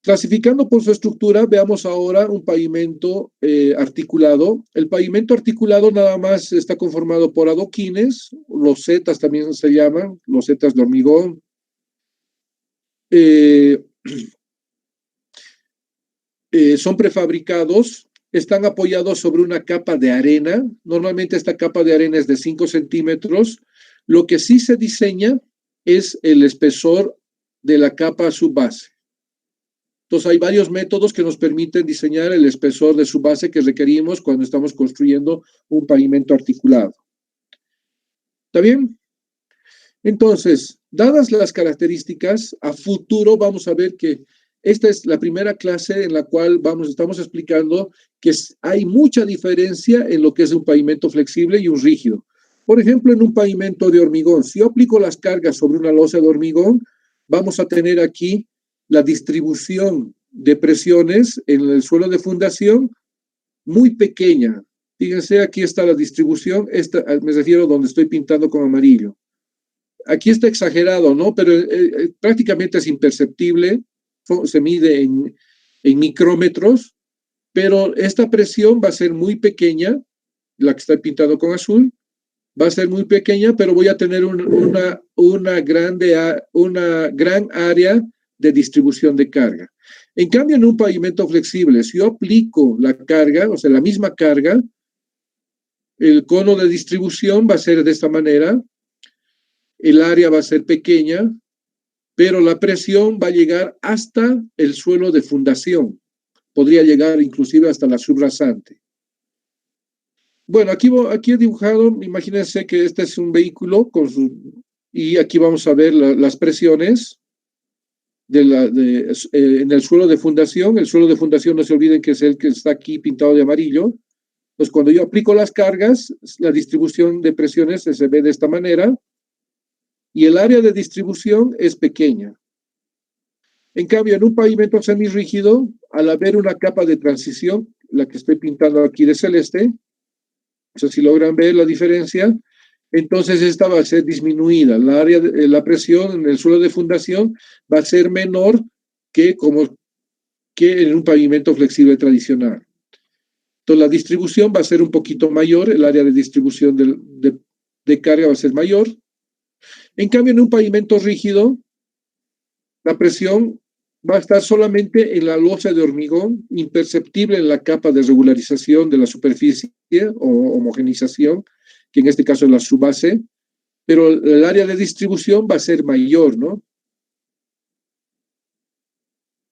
Clasificando por su estructura, veamos ahora un pavimento articulado. El pavimento articulado nada más está conformado por adoquines, losetas también se llaman, losetas de hormigón. Son prefabricados, están apoyados sobre una capa de arena. Normalmente esta capa de arena es de 5 centímetros. Lo que sí se diseña es el espesor de la capa subbase. Entonces hay varios métodos que nos permiten diseñar el espesor de subbase que requerimos cuando estamos construyendo un pavimento articulado. ¿Está bien? Entonces, dadas las características, a futuro vamos a ver que esta es la primera clase en la cual estamos explicando que hay mucha diferencia en lo que es un pavimento flexible y un rígido. Por ejemplo, en un pavimento de hormigón, si yo aplico las cargas sobre una losa de hormigón, vamos a tener aquí la distribución de presiones en el suelo de fundación muy pequeña. Fíjense, aquí está la distribución, me refiero a donde estoy pintando con amarillo. Aquí está exagerado, ¿no? Pero prácticamente es imperceptible, se mide en micrómetros, pero esta presión va a ser muy pequeña, la que está pintado con azul, va a ser muy pequeña, pero voy a tener una gran área de distribución de carga. En cambio, en un pavimento flexible, si yo aplico la carga, o sea, la misma carga, el cono de distribución va a ser de esta manera, el área va a ser pequeña, pero la presión va a llegar hasta el suelo de fundación. Podría llegar inclusive hasta la subrasante. Bueno, aquí he dibujado, imagínense que este es un vehículo y aquí vamos a ver las presiones en el suelo de fundación. El suelo de fundación, no se olviden que es el que está aquí pintado de amarillo. Pues cuando yo aplico las cargas, la distribución de presiones se ve de esta manera. y el área de distribución es pequeña. En cambio, en un pavimento semirrígido, al haber una capa de transición, la que estoy pintando aquí de celeste, no sé si logran ver la diferencia, entonces esta va a ser disminuida. La presión en el suelo de fundación va a ser menor que en un pavimento flexible tradicional. Entonces la distribución va a ser un poquito mayor, el área de distribución de carga va a ser mayor. En cambio, en un pavimento rígido, la presión va a estar solamente en la losa de hormigón, imperceptible en la capa de regularización de la superficie o homogenización, que en este caso es la subbase, pero el área de distribución va a ser mayor, ¿no?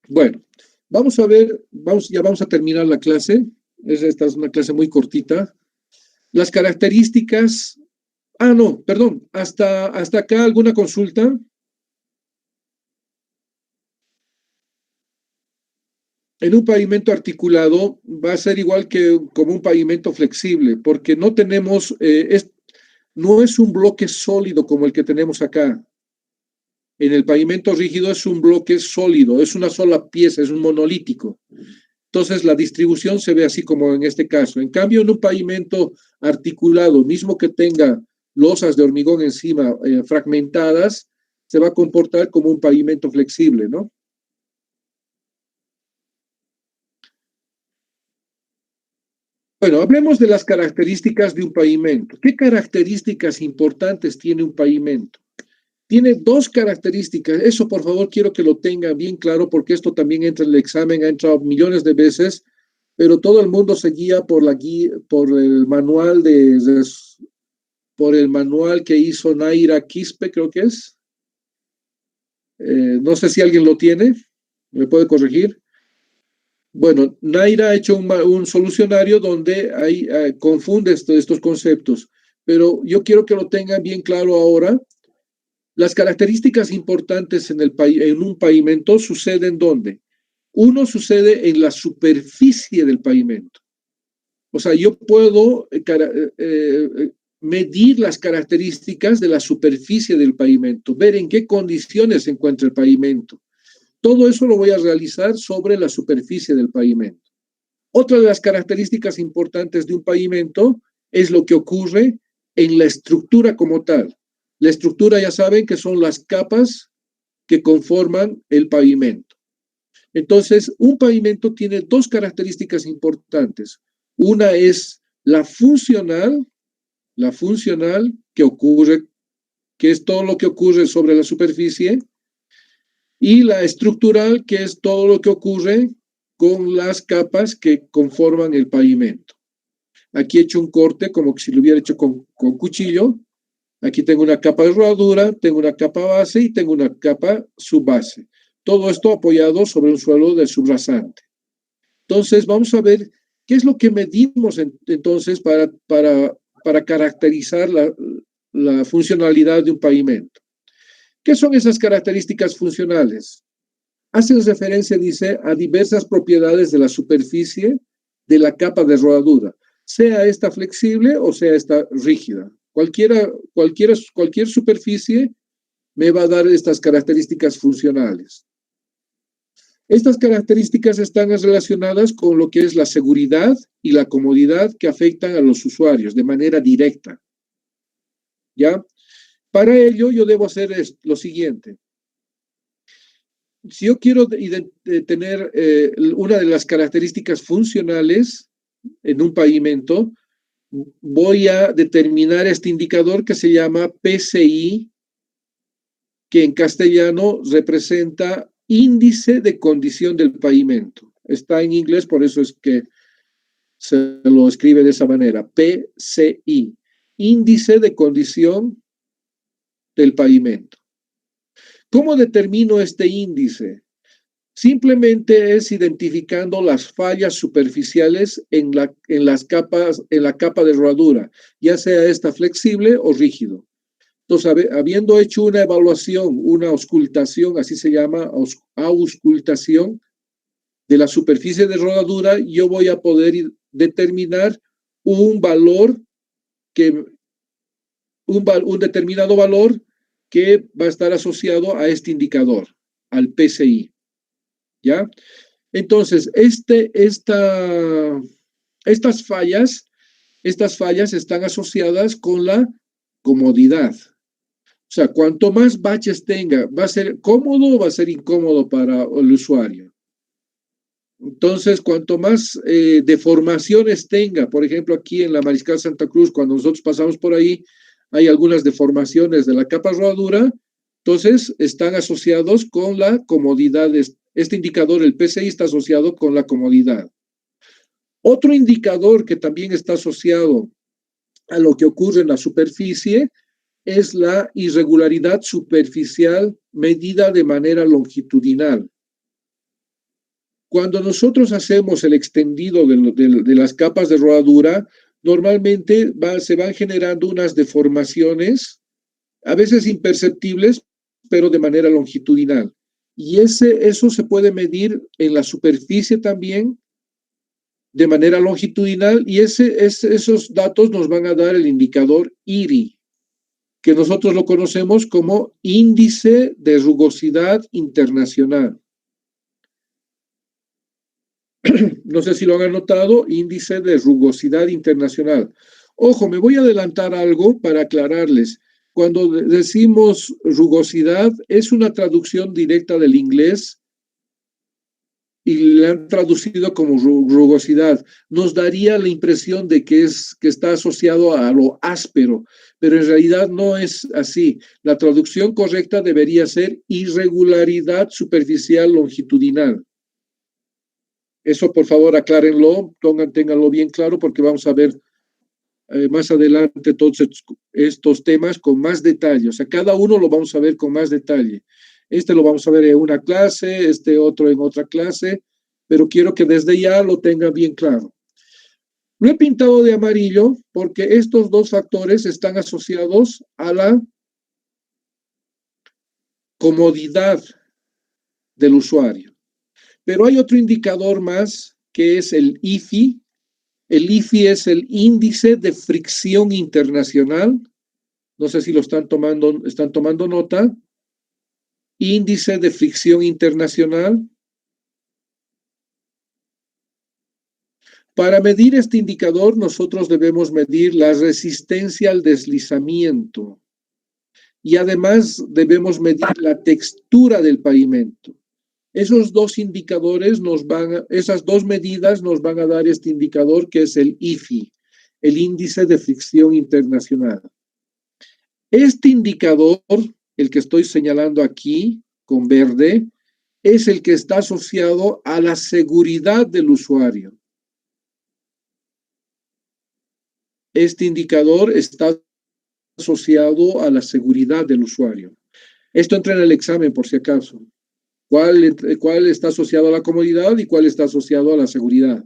Bueno, vamos a ver, ya vamos a terminar la clase. Esta es una clase muy cortita. Las características... Ah, no, perdón. Hasta acá, ¿alguna consulta? En un pavimento articulado va a ser igual que como un pavimento flexible, porque no tenemos, no es un bloque sólido como el que tenemos acá. En el pavimento rígido es un bloque sólido, es una sola pieza, es un monolítico. Entonces la distribución se ve así como en este caso. En cambio, en un pavimento articulado, mismo que tenga losas de hormigón encima fragmentadas, se va a comportar como un pavimento flexible, ¿no? Bueno, hablemos de las características de un pavimento. ¿Qué características importantes tiene un pavimento? Tiene dos características. Eso, por favor, quiero que lo tengan bien claro porque esto también entra en el examen, ha entrado millones de veces, pero todo el mundo se guía por por el manual por el manual que hizo Naira Quispe, creo que es. No sé si alguien lo tiene, ¿me puede corregir? Bueno, Naira ha hecho un solucionario donde confunde estos conceptos, pero yo quiero que lo tengan bien claro ahora. Las características importantes en un pavimento suceden ¿dónde? Uno sucede en la superficie del pavimento. O sea, yo puedo medir las características de la superficie del pavimento, ver en qué condiciones se encuentra el pavimento. Todo eso lo voy a realizar sobre la superficie del pavimento. Otra de las características importantes de un pavimento es lo que ocurre en la estructura como tal. La estructura ya saben que son las capas que conforman el pavimento. Entonces, un pavimento tiene dos características importantes. Una es la funcional que ocurre, que es todo lo que ocurre sobre la superficie, y la estructural, que es todo lo que ocurre con las capas que conforman el pavimento. Aquí he hecho un corte como si lo hubiera hecho con cuchillo. Aquí tengo una capa de rodadura, tengo una capa base y tengo una capa subbase. Todo esto apoyado sobre un suelo de subrasante. Entonces, vamos a ver qué es lo que medimos entonces para caracterizar la funcionalidad de un pavimento. ¿Qué son esas características funcionales? Hacen referencia, dice, a diversas propiedades de la superficie de la capa de rodadura, sea esta flexible o sea esta rígida. Cualquier superficie me va a dar estas características funcionales. Estas características están relacionadas con lo que es la seguridad y la comodidad que afectan a los usuarios de manera directa. ¿Ya? Para ello, yo debo hacer lo siguiente. Si yo quiero tener una de las características funcionales en un pavimento, voy a determinar este indicador que se llama PCI, que en castellano representa índice de condición del pavimento. Está en inglés, por eso es que se lo escribe de esa manera, PCI, índice de condición del pavimento. ¿Cómo determino este índice? Simplemente es identificando las fallas superficiales en la capa de rodadura, ya sea esta flexible o rígido. Entonces, habiendo hecho una evaluación, una auscultación, así se llama, auscultación de la superficie de rodadura, yo voy a poder determinar un valor un determinado valor que va a estar asociado a este indicador, al PCI, ¿ya? Entonces, estas fallas están asociadas con la comodidad. O sea, cuanto más baches tenga, ¿va a ser cómodo o va a ser incómodo para el usuario? Entonces, cuanto más deformaciones tenga, por ejemplo, aquí en la Mariscal Santa Cruz, cuando nosotros pasamos por ahí, hay algunas deformaciones de la capa rodadura, entonces están asociados con la comodidad. Este indicador, el PCI, está asociado con la comodidad. Otro indicador que también está asociado a lo que ocurre en la superficie es la irregularidad superficial medida de manera longitudinal. Cuando nosotros hacemos el extendido de las capas de rodadura, normalmente se van generando unas deformaciones, a veces imperceptibles, pero de manera longitudinal. Y eso se puede medir en la superficie también de manera longitudinal, y esos datos nos van a dar el indicador IRI, que nosotros lo conocemos como índice de rugosidad internacional. No sé si lo han anotado, índice de rugosidad internacional. Ojo, me voy a adelantar algo para aclararles. Cuando decimos rugosidad, es una traducción directa del inglés y le han traducido como rugosidad. Nos daría la impresión de que está asociado a lo áspero, pero en realidad no es así. La traducción correcta debería ser irregularidad superficial longitudinal. Eso, por favor, aclárenlo, ténganlo bien claro, porque vamos a ver más adelante todos estos temas con más detalle. O sea, cada uno lo vamos a ver con más detalle. Este lo vamos a ver en una clase, este otro en otra clase, pero quiero que desde ya lo tengan bien claro. Lo he pintado de amarillo porque estos dos factores están asociados a la comodidad del usuario. Pero hay otro indicador más que es el IFI. El IFI es el índice de fricción internacional. No sé si están tomando nota. Índice de fricción internacional. Para medir este indicador, nosotros debemos medir la resistencia al deslizamiento y además debemos medir la textura del pavimento. Esos dos indicadores esas dos medidas nos van a dar este indicador que es el IFI, el índice de fricción internacional. Este indicador, el que estoy señalando aquí con verde, es el que está asociado a la seguridad del usuario. Este indicador está asociado a la seguridad del usuario. Esto entra en el examen por si acaso. ¿Cuál está asociado a la comodidad y cuál está asociado a la seguridad?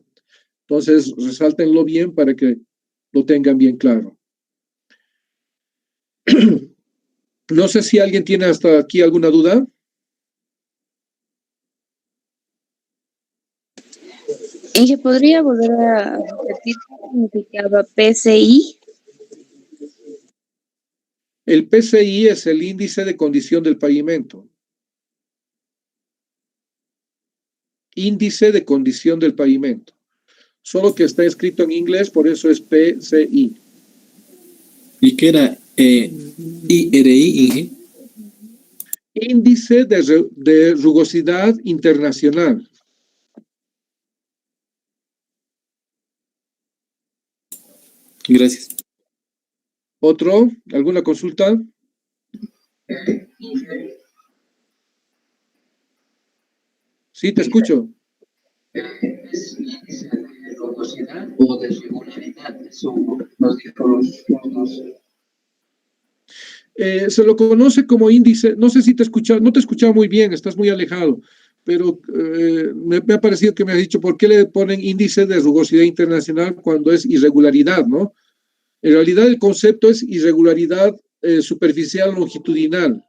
Entonces, resáltenlo bien para que lo tengan bien claro. No sé si alguien tiene hasta aquí alguna duda. Inge, ¿podría volver a repetir qué significaba PCI? El PCI es el índice de condición del pavimento. Índice de condición del pavimento. Solo que está escrito en inglés, por eso es PCI. ¿Y qué era IRI, Inge? Índice de rugosidad internacional. Gracias. ¿Otro? ¿Alguna consulta? Sí, te escucho. ¿Es índice de rugosidad o de regularidad? Eso nos dijo los puntos. Se lo conoce como índice, no sé si te escucha, no te escuchaba muy bien, estás muy alejado, pero me ha parecido que me has dicho por qué le ponen índice de rugosidad internacional cuando es irregularidad, ¿no? En realidad el concepto es irregularidad superficial longitudinal,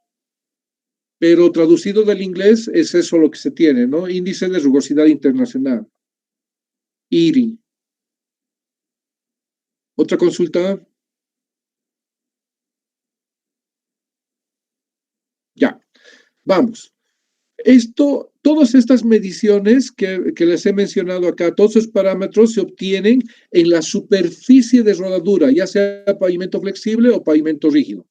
pero traducido del inglés es eso lo que se tiene, ¿no? Índice de rugosidad internacional. IRI. ¿Otra consulta? Vamos. Todas estas mediciones que les he mencionado acá, todos esos parámetros se obtienen en la superficie de rodadura, ya sea pavimento flexible o pavimento rígido.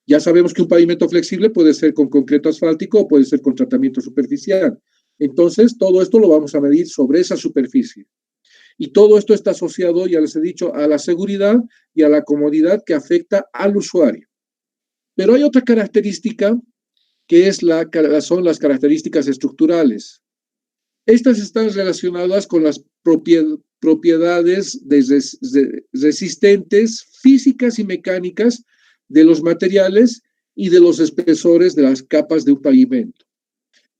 Ya sabemos que un pavimento flexible puede ser con concreto asfáltico o puede ser con tratamiento superficial. Entonces, todo esto lo vamos a medir sobre esa superficie. Y todo esto está asociado, ya les he dicho, a la seguridad y a la comodidad que afecta al usuario. Pero hay otra característica que son las características estructurales. Estas están relacionadas con las propiedades resistentes físicas y mecánicas de los materiales y de los espesores de las capas de un pavimento.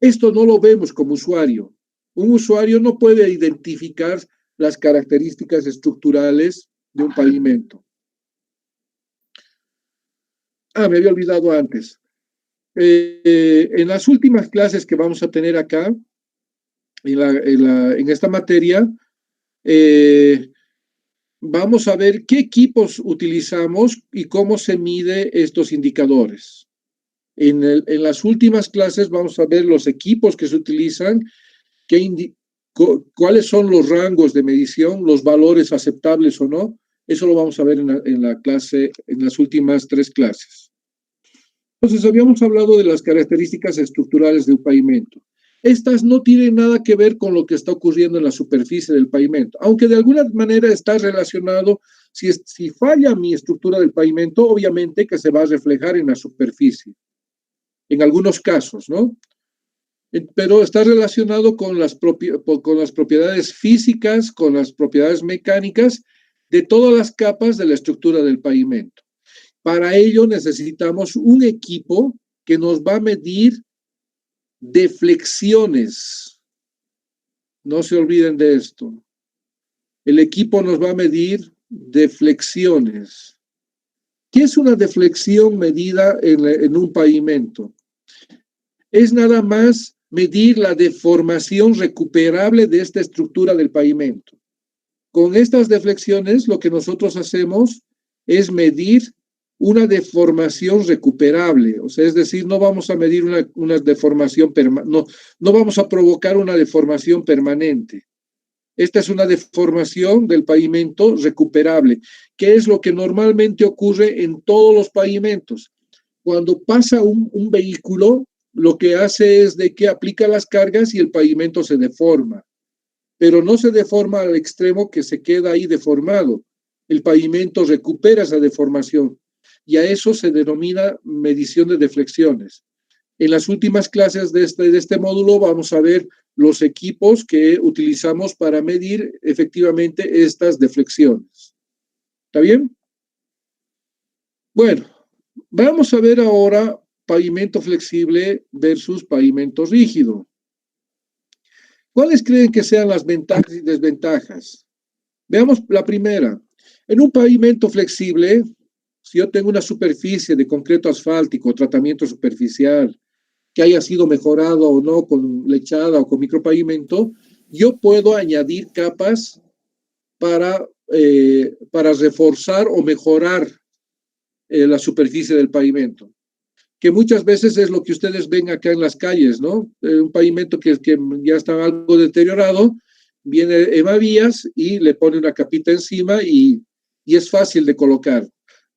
Esto no lo vemos como usuario. Un usuario no puede identificar las características estructurales de un pavimento. Me había olvidado antes. En las últimas clases que vamos a tener acá, en esta materia, vamos a ver qué equipos utilizamos y cómo se mide estos indicadores. En las últimas clases vamos a ver los equipos que se utilizan, cuáles son los rangos de medición, los valores aceptables o no. Eso lo vamos a ver en las últimas 3 clases. Entonces, habíamos hablado de las características estructurales de un pavimento. Estas no tienen nada que ver con lo que está ocurriendo en la superficie del pavimento, aunque de alguna manera está relacionado. Si falla mi estructura del pavimento, obviamente que se va a reflejar en la superficie, en algunos casos, ¿no? Pero está relacionado con las propiedades físicas, con las propiedades mecánicas de todas las capas de la estructura del pavimento. Para ello necesitamos un equipo que nos va a medir deflexiones. No se olviden de esto. El equipo nos va a medir deflexiones. ¿Qué es una deflexión medida en un pavimento? Es nada más medir la deformación recuperable de esta estructura del pavimento. Con estas deflexiones, lo que nosotros hacemos es medir una deformación recuperable, o sea, es decir, no vamos a medir una deformación permanente, no vamos a provocar una deformación permanente. Esta es una deformación del pavimento recuperable, que es lo que normalmente ocurre en todos los pavimentos. Cuando pasa un vehículo, lo que hace es de que aplica las cargas y el pavimento se deforma, pero no se deforma al extremo que se queda ahí deformado. El pavimento recupera esa deformación y a eso se denomina medición de deflexiones. En las últimas clases de este módulo vamos a ver los equipos que utilizamos para medir efectivamente estas deflexiones. ¿Está bien? Bueno, vamos a ver ahora pavimento flexible versus pavimento rígido. ¿Cuáles creen que sean las ventajas y desventajas? Veamos la primera. En un pavimento flexible, si yo tengo una superficie de concreto asfáltico, tratamiento superficial, que haya sido mejorado o no con lechada o con micropavimento, yo puedo añadir capas para reforzar o mejorar la superficie del pavimento, que muchas veces es lo que ustedes ven acá en las calles, ¿no? Un pavimento que ya está algo deteriorado, viene Emavías y le pone una capita encima y es fácil de colocar.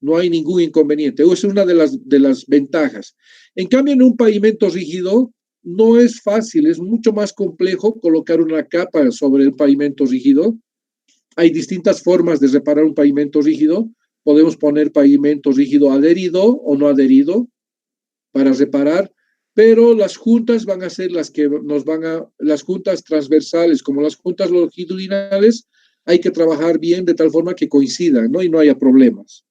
No hay ningún inconveniente. Esa es una de las ventajas. En cambio, en un pavimento rígido no es fácil, es mucho más complejo colocar una capa sobre el pavimento rígido. Hay distintas formas de reparar un pavimento rígido. Podemos poner pavimento rígido adherido o no adherido para reparar, pero las juntas van a ser las juntas transversales, como las juntas longitudinales, hay que trabajar bien de tal forma que coincidan, ¿no? Y no haya problemas.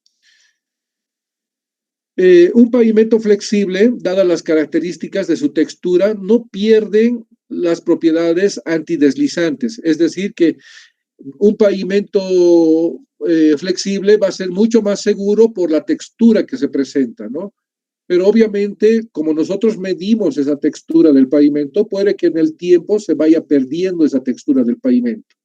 Un pavimento flexible, dadas las características de su textura, no pierden las propiedades antideslizantes. Es decir, que un pavimento flexible va a ser mucho más seguro por la textura que se presenta, ¿no? Pero obviamente, como nosotros medimos esa textura del pavimento, puede que en el tiempo se vaya perdiendo esa textura del pavimento.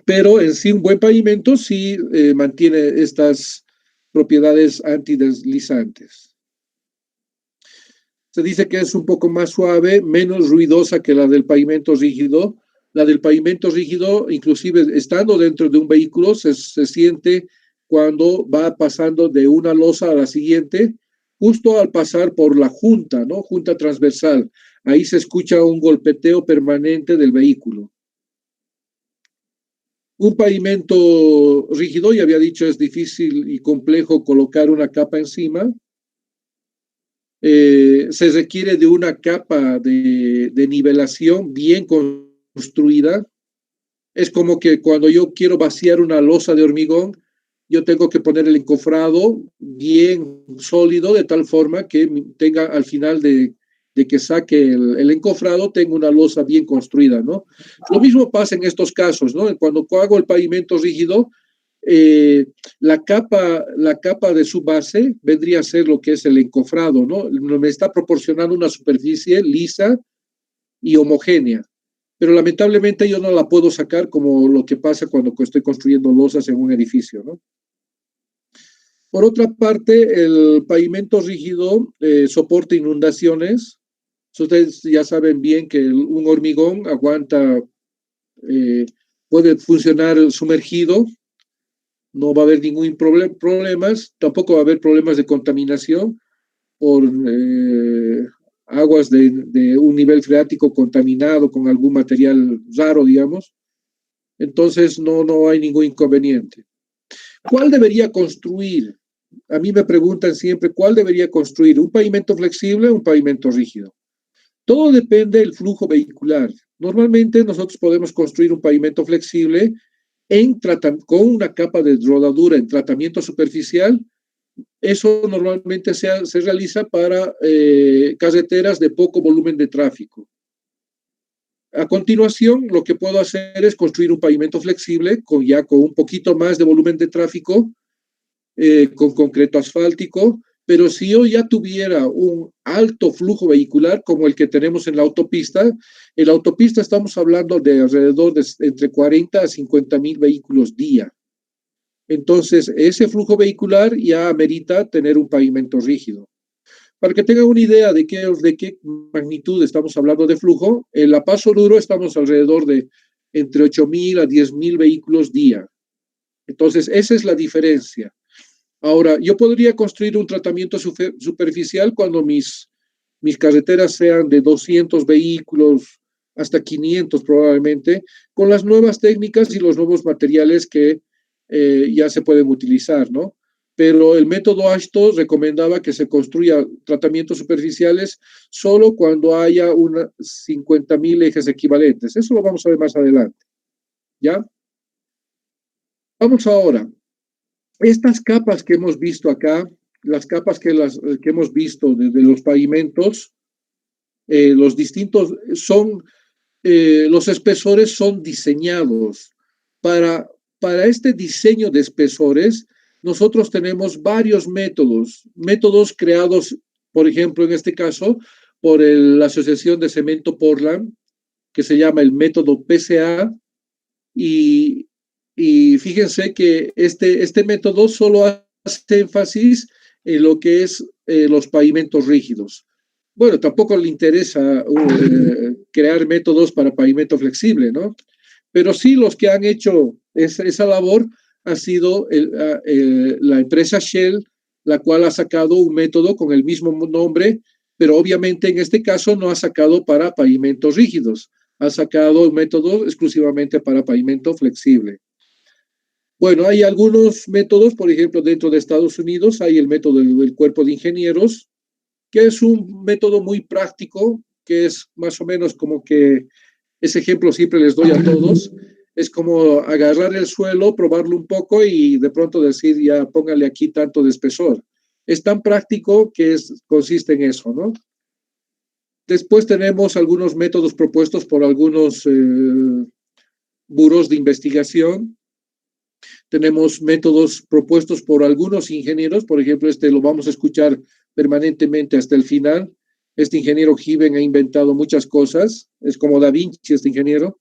Pero en sí, un buen pavimento sí mantiene estas propiedades antideslizantes. Se dice que es un poco más suave, menos ruidosa que la del pavimento rígido. La del pavimento rígido, inclusive estando dentro de un vehículo, se siente cuando va pasando de una losa a la siguiente, justo al pasar por la junta, ¿no? Junta transversal. Ahí se escucha un golpeteo permanente del vehículo. Un pavimento rígido, ya había dicho, es difícil y complejo colocar una capa encima. Se requiere de una capa de nivelación bien construida. Es como que cuando yo quiero vaciar una losa de hormigón, yo tengo que poner el encofrado bien sólido de tal forma que tenga al final de que saque el encofrado, tenga una losa bien construida, ¿no? Lo mismo pasa en estos casos, ¿no? Cuando hago el pavimento rígido, la capa de su base vendría a ser lo que es el encofrado, ¿no? Me está proporcionando una superficie lisa y homogénea, pero lamentablemente yo no la puedo sacar como lo que pasa cuando estoy construyendo losas en un edificio, ¿no? Por otra parte, el pavimento rígido soporta inundaciones. Ustedes ya saben bien que un hormigón aguanta, puede funcionar sumergido, no va a haber ningún problemas, tampoco va a haber problemas de contaminación por aguas de un nivel freático contaminado con algún material raro, digamos. Entonces no hay ningún inconveniente. ¿Cuál debería construir? A mí me preguntan siempre, ¿cuál debería construir? ¿Un pavimento flexible o un pavimento rígido? Todo depende del flujo vehicular. Normalmente nosotros podemos construir un pavimento flexible con una capa de rodadura en tratamiento superficial. Eso normalmente se realiza para carreteras de poco volumen de tráfico. A continuación, lo que puedo hacer es construir un pavimento flexible con un poquito más de volumen de tráfico, con concreto asfáltico, pero si yo ya tuviera un alto flujo vehicular como el que tenemos en la autopista estamos hablando de alrededor de entre 40 a 50 mil vehículos día. Entonces, ese flujo vehicular ya amerita tener un pavimento rígido. Para que tengan una idea de qué magnitud estamos hablando de flujo, en La Paz Oruro estamos alrededor de entre 8,000 a 10,000 vehículos día. Entonces, esa es la diferencia. Ahora, yo podría construir un tratamiento superficial cuando mis carreteras sean de 200 vehículos hasta 500 probablemente, con las nuevas técnicas y los nuevos materiales que ya se pueden utilizar, ¿no? Pero el método AASHTO recomendaba que se construya tratamientos superficiales solo cuando haya 50,000 ejes equivalentes. Eso lo vamos a ver más adelante, ¿ya? Vamos ahora. Estas capas que hemos visto acá, las capas que hemos visto desde los pavimentos, los distintos los espesores son diseñados. Para este diseño de espesores, nosotros tenemos varios métodos creados, por ejemplo, en este caso, por la Asociación de Cemento Portland, que se llama el método PCA, y fíjense que este método solo hace énfasis en lo que es los pavimentos rígidos. Bueno, tampoco le interesa crear métodos para pavimento flexible, ¿no? Pero sí los que han hecho esa labor ha sido la empresa Shell, la cual ha sacado un método con el mismo nombre, pero obviamente en este caso no ha sacado para pavimentos rígidos, ha sacado un método exclusivamente para pavimento flexible. Bueno, hay algunos métodos, por ejemplo, dentro de Estados Unidos hay el método del cuerpo de ingenieros, que es un método muy práctico, que es más o menos como que ese ejemplo siempre les doy a todos, es como agarrar el suelo, probarlo un poco y de pronto decir, ya póngale aquí tanto de espesor. Es tan práctico que consiste en eso, ¿no? Después tenemos algunos métodos propuestos por algunos buros de investigación. Tenemos métodos propuestos por algunos ingenieros, por ejemplo, lo vamos a escuchar permanentemente hasta el final. Este ingeniero Given ha inventado muchas cosas, es como Da Vinci este ingeniero,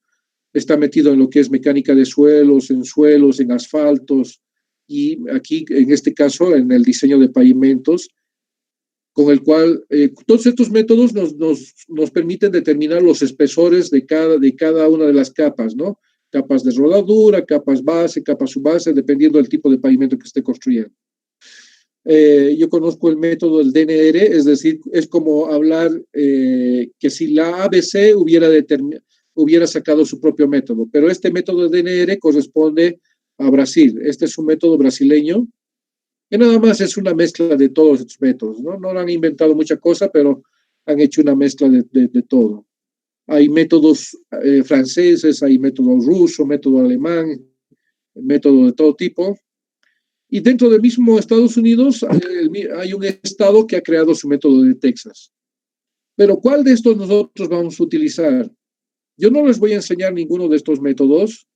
está metido en lo que es mecánica de suelos, en asfaltos, y aquí, en este caso, en el diseño de pavimentos. con el cual todos estos métodos nos permiten determinar los espesores de cada una de las capas, ¿no? Capas de rodadura, capas base, capas subbase, dependiendo del tipo de pavimento que esté construyendo. Yo conozco el método del DNR, es decir, es como hablar que si la ABC hubiera sacado su propio método, pero este método de DNR corresponde a Brasil. Este es un método brasileño, que nada más es una mezcla de todos estos métodos, ¿no? No han inventado mucha cosa, pero han hecho una mezcla de todo. Hay métodos franceses, hay método ruso, método alemán, método de todo tipo. Y dentro del mismo Estados Unidos hay un estado que ha creado su método de Texas. Pero ¿cuál de estos nosotros vamos a utilizar? Yo no les voy a enseñar ninguno de estos métodos,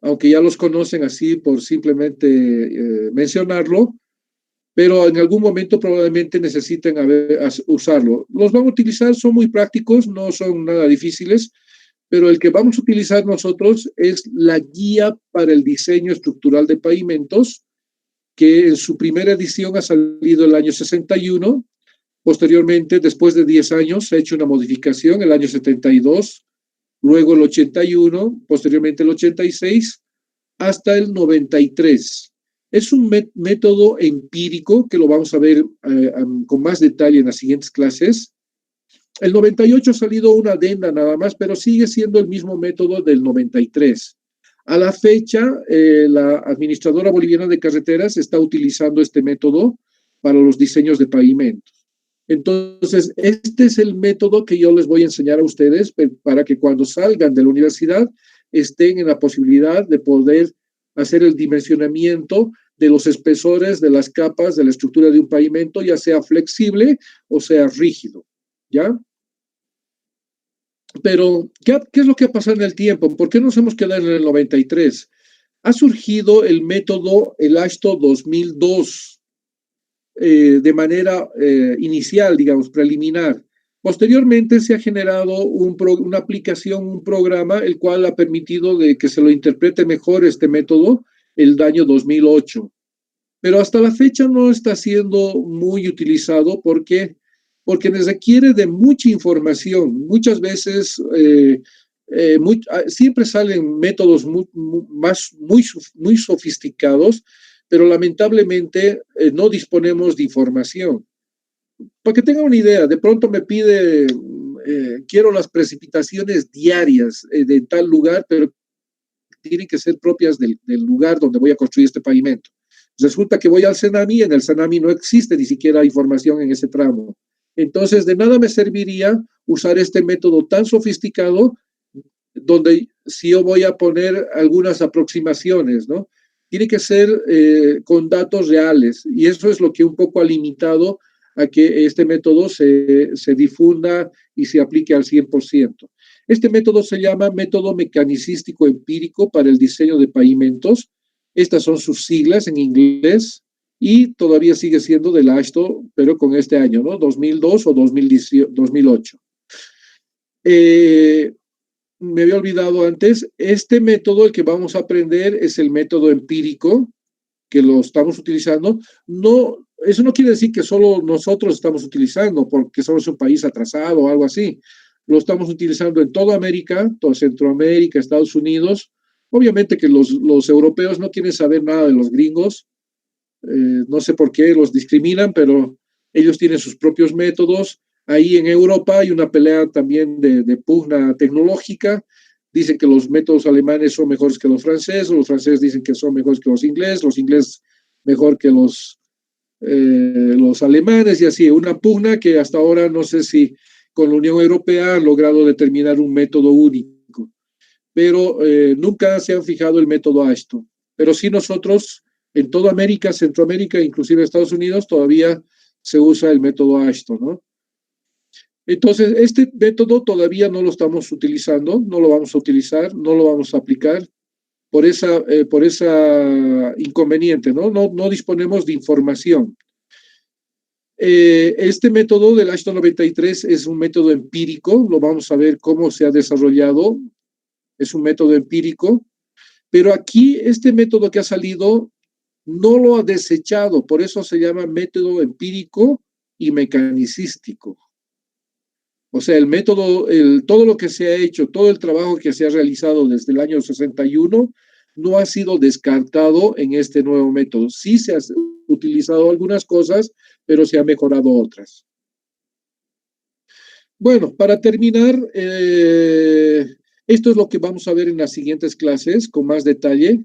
aunque ya los conocen así por simplemente mencionarlo, pero en algún momento probablemente necesiten usarlo. Los vamos a utilizar, son muy prácticos, no son nada difíciles, pero el que vamos a utilizar nosotros es la guía para el diseño estructural de pavimentos, que en su primera edición ha salido el año 61, posteriormente, después de 10 años, se ha hecho una modificación, el año 72, luego el 81, posteriormente el 86, hasta el 93. Es un método empírico que lo vamos a ver con más detalle en las siguientes clases. El 98 ha salido una adenda nada más, pero sigue siendo el mismo método del 93. A la fecha, la Administradora Boliviana de Carreteras está utilizando este método para los diseños de pavimentos. Entonces, este es el método que yo les voy a enseñar a ustedes para que cuando salgan de la universidad estén en la posibilidad de poder hacer el dimensionamiento de los espesores de las capas de la estructura de un pavimento, ya sea flexible o sea rígido, ¿ya? Pero, ¿qué es lo que ha pasado en el tiempo? ¿Por qué nos hemos quedado en el 93? Ha surgido el método, el AASHTO 2002, de manera inicial, digamos, preliminar. Posteriormente se ha generado una aplicación, un programa, el cual ha permitido de que se lo interprete mejor este método el año 2008. Pero hasta la fecha no está siendo muy utilizado porque requiere de mucha información. Muchas veces siempre salen métodos muy sofisticados, pero lamentablemente no disponemos de información. Para que tengan una idea, de pronto me pide, quiero las precipitaciones diarias de tal lugar, pero tienen que ser propias del lugar donde voy a construir este pavimento. Resulta que voy al Senami y en el Senami no existe ni siquiera información en ese tramo. Entonces, de nada me serviría usar este método tan sofisticado donde si yo voy a poner algunas aproximaciones, ¿no? Tiene que ser con datos reales y eso es lo que un poco ha limitado a que este método se difunda y se aplique al 100%. Este método se llama método mecanicístico empírico para el diseño de pavimentos. Estas son sus siglas en inglés y todavía sigue siendo del AASHTO, pero con este año, ¿no? 2002 o 2008. Me había olvidado antes, este método, el que vamos a aprender, es el método empírico, que lo estamos utilizando. No, eso no quiere decir que solo nosotros estamos utilizando, porque somos un país atrasado o algo así. Lo estamos utilizando en toda América, toda Centroamérica, Estados Unidos. Obviamente que los europeos no quieren saber nada de los gringos. No sé por qué los discriminan, pero ellos tienen sus propios métodos. Ahí en Europa hay una pelea también de pugna tecnológica. Dicen que los métodos alemanes son mejores que los franceses dicen que son mejores que los ingleses mejor que los alemanes y así. Una pugna que hasta ahora no sé si con la Unión Europea han logrado determinar un método único, pero nunca se han fijado el método AASHTO. Pero sí nosotros, en toda América, Centroamérica, inclusive Estados Unidos, todavía se usa el método AASHTO, ¿no? Entonces, este método todavía no lo estamos utilizando, no lo vamos a utilizar, no lo vamos a aplicar por esa inconveniente, ¿no? No disponemos de información. Este método del AASHTO 93 es un método empírico, lo vamos a ver cómo se ha desarrollado, es un método empírico, pero aquí este método que ha salido no lo ha desechado, por eso se llama método empírico y mecanicístico. O sea, el método, todo lo que se ha hecho, todo el trabajo que se ha realizado desde el año 61 no ha sido descartado en este nuevo método. Sí se han utilizado algunas cosas, pero se han mejorado otras. Bueno, para terminar, esto es lo que vamos a ver en las siguientes clases con más detalle.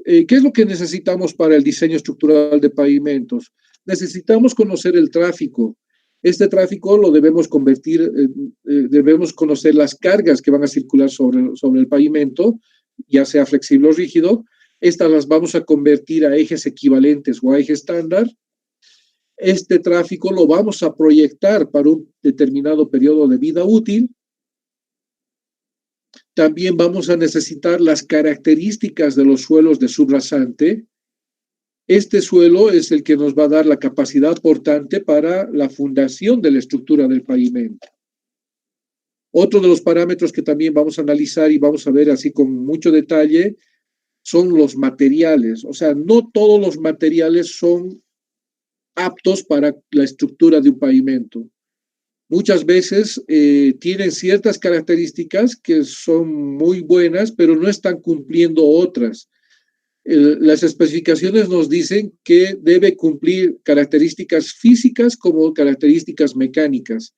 ¿Qué es lo que necesitamos para el diseño estructural de pavimentos? Necesitamos conocer el tráfico. Este tráfico lo debemos convertir, debemos conocer las cargas que van a circular sobre el pavimento, ya sea flexible o rígido. Estas las vamos a convertir a ejes equivalentes o a eje estándar. Este tráfico lo vamos a proyectar para un determinado periodo de vida útil. También vamos a necesitar las características de los suelos de subrasante. Este suelo es el que nos va a dar la capacidad portante para la fundación de la estructura del pavimento. Otro de los parámetros que también vamos a analizar y vamos a ver así con mucho detalle son los materiales. O sea, no todos los materiales son aptos para la estructura de un pavimento. Muchas veces tienen ciertas características que son muy buenas, pero no están cumpliendo otras. Las especificaciones nos dicen que debe cumplir características físicas como características mecánicas.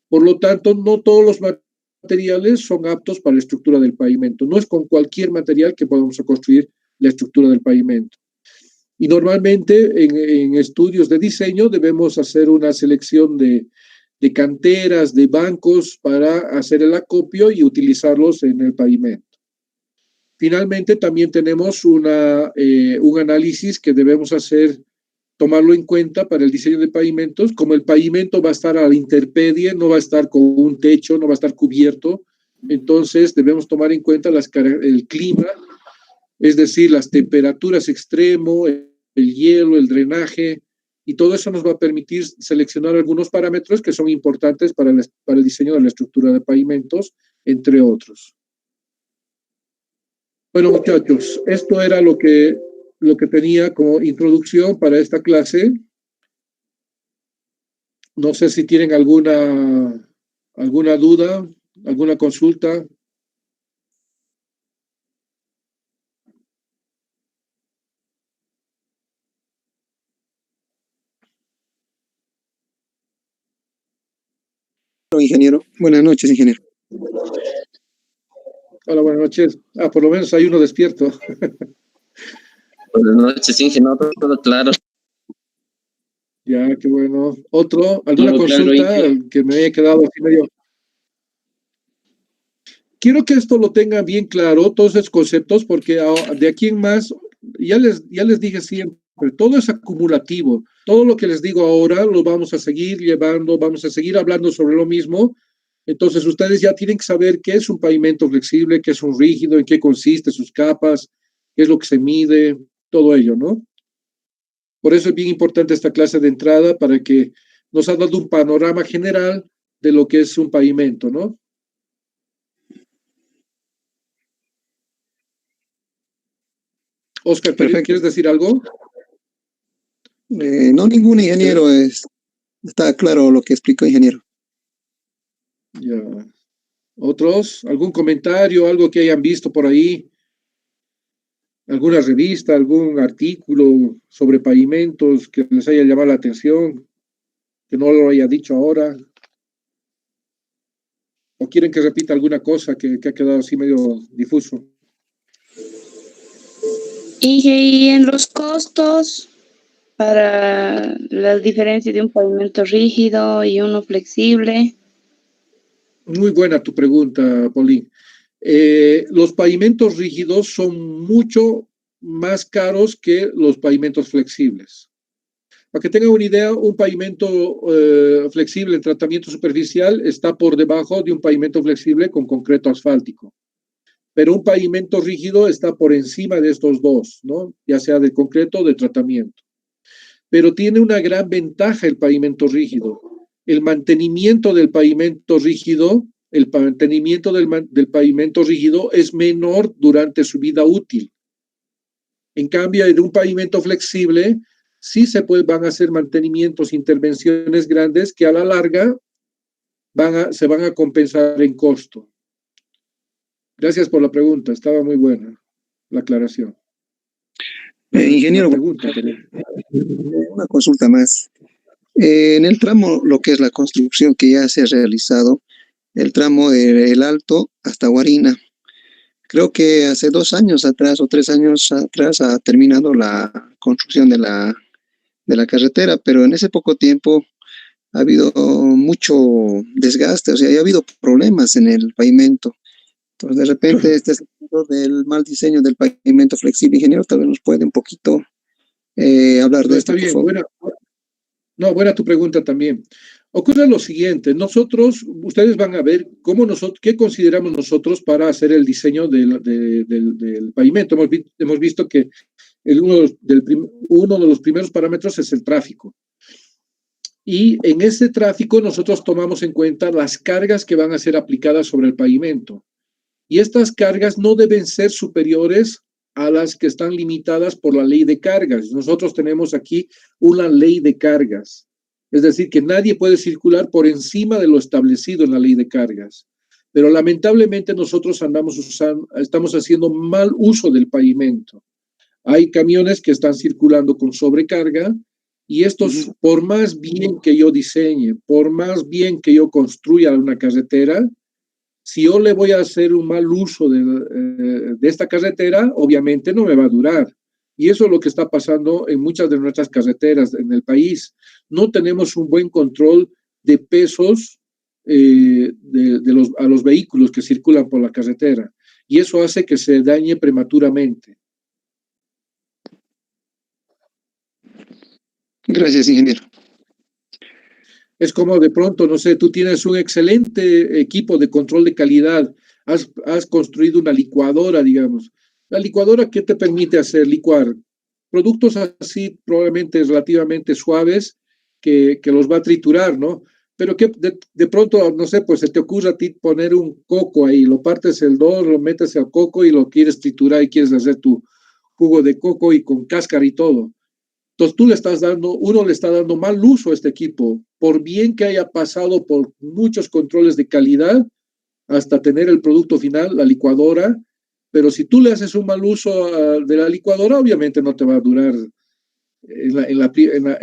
Por lo tanto, no todos los materiales son aptos para la estructura del pavimento. No es con cualquier material que podamos construir la estructura del pavimento. Y normalmente en estudios de diseño debemos hacer una selección de canteras, de bancos para hacer el acopio y utilizarlos en el pavimento. Finalmente, también tenemos un análisis que debemos hacer, tomarlo en cuenta para el diseño de pavimentos. Como el pavimento va a estar a la intemperie, no va a estar con un techo, no va a estar cubierto, entonces debemos tomar en cuenta el clima, es decir, las temperaturas extremo, el hielo, el drenaje, y todo eso nos va a permitir seleccionar algunos parámetros que son importantes para el diseño de la estructura de pavimentos, entre otros. Bueno, muchachos, esto era lo que tenía como introducción para esta clase. No sé si tienen alguna duda, alguna consulta. Ingeniero. Buenas noches, ingeniero. Hola, buenas noches. Por lo menos hay uno despierto. Buenas noches, ingeniero, todo claro. Ya, qué bueno. ¿Alguna Todo consulta claro, que me haya quedado así medio? Quiero que esto lo tengan bien claro, todos esos conceptos, porque de aquí en más, ya les dije siempre, todo es acumulativo. Todo lo que les digo ahora lo vamos a seguir llevando, vamos a seguir hablando sobre lo mismo. Entonces, ustedes ya tienen que saber qué es un pavimento flexible, qué es un rígido, en qué consiste, sus capas, qué es lo que se mide, todo ello, ¿no? Por eso es bien importante esta clase de entrada para que nos ha dado un panorama general de lo que es un pavimento, ¿no? Oscar, ¿quieres decir algo? No, ningún ingeniero. Está claro lo que explicó, ingeniero. Ya. ¿Otros? ¿Algún comentario, algo que hayan visto por ahí? ¿Alguna revista, algún artículo sobre pavimentos que les haya llamado la atención, que no lo haya dicho ahora? ¿O quieren que repita alguna cosa que ha quedado así medio difuso? Y en los costos, para la diferencia de un pavimento rígido y uno flexible. Muy buena tu pregunta, Paulín. Los pavimentos rígidos son mucho más caros que los pavimentos flexibles. Para que tengan una idea, un pavimento flexible en tratamiento superficial está por debajo de un pavimento flexible con concreto asfáltico. Pero un pavimento rígido está por encima de estos dos, ¿no? Ya sea de concreto o de tratamiento. Pero tiene una gran ventaja el pavimento rígido. El mantenimiento del pavimento rígido, del pavimento rígido es menor durante su vida útil. En cambio, en un pavimento flexible sí van a hacer mantenimientos, intervenciones grandes que a la larga se van a compensar en costo. Gracias por la pregunta, estaba muy buena la aclaración. Ingeniero, una consulta más. En el tramo, lo que es la construcción que ya se ha realizado, el tramo del Alto hasta Guarina, creo que hace 2 años atrás o 3 años atrás ha terminado la construcción de la carretera, pero en ese poco tiempo ha habido mucho desgaste, o sea, ya ha habido problemas en el pavimento. Entonces, de repente, este sentido del mal diseño del pavimento flexible, ingeniero, tal vez nos puede un poquito hablar de esto, Está bien, buena tu pregunta también. Ocurre lo siguiente, ustedes van a ver qué consideramos nosotros para hacer el diseño del pavimento. Hemos visto que uno de los primeros parámetros es el tráfico. Y en ese tráfico nosotros tomamos en cuenta las cargas que van a ser aplicadas sobre el pavimento. Y estas cargas no deben ser superiores a las que están limitadas por la ley de cargas. Nosotros tenemos aquí una ley de cargas. Es decir, que nadie puede circular por encima de lo establecido en la ley de cargas. Pero lamentablemente nosotros estamos haciendo mal uso del pavimento. Hay camiones que están circulando con sobrecarga y estos, por más bien que yo diseñe, por más bien que yo construya una carretera, si yo le voy a hacer un mal uso de esta carretera, obviamente no me va a durar. Y eso es lo que está pasando en muchas de nuestras carreteras en el país. No tenemos un buen control de pesos a los vehículos que circulan por la carretera. Y eso hace que se dañe prematuramente. Gracias, ingeniero. Es como de pronto, no sé, tú tienes un excelente equipo de control de calidad, has construido una licuadora, digamos. La licuadora, ¿qué te permite hacer? Licuar productos así probablemente relativamente suaves que los va a triturar, ¿no? Pero que de pronto, no sé, pues se te ocurre a ti poner un coco ahí, lo partes el dos, lo metes al coco y lo quieres triturar y quieres hacer tu jugo de coco y con cáscara y todo. Entonces uno le está dando mal uso a este equipo, por bien que haya pasado por muchos controles de calidad hasta tener el producto final, la licuadora, pero si tú le haces un mal uso de la licuadora, obviamente no te va a durar. En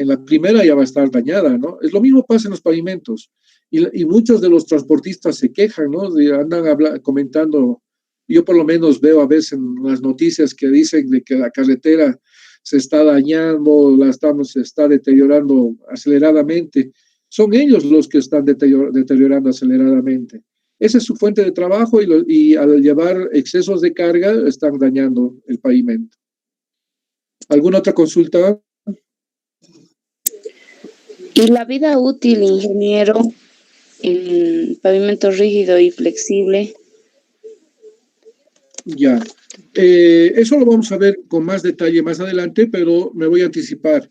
la primera ya va a estar dañada, ¿no? Es lo mismo pasa en los pavimentos. Y muchos de los transportistas se quejan, ¿no? Andan comentando, yo por lo menos veo a veces en las noticias que dicen de que la carretera se está dañando, se está deteriorando aceleradamente. Son ellos los que están deteriorando aceleradamente. Esa es su fuente de trabajo y al llevar excesos de carga están dañando el pavimento. ¿Alguna otra consulta? Y la vida útil, ingeniero, en pavimento rígido y flexible. Ya. Eso lo vamos a ver con más detalle más adelante, pero me voy a anticipar.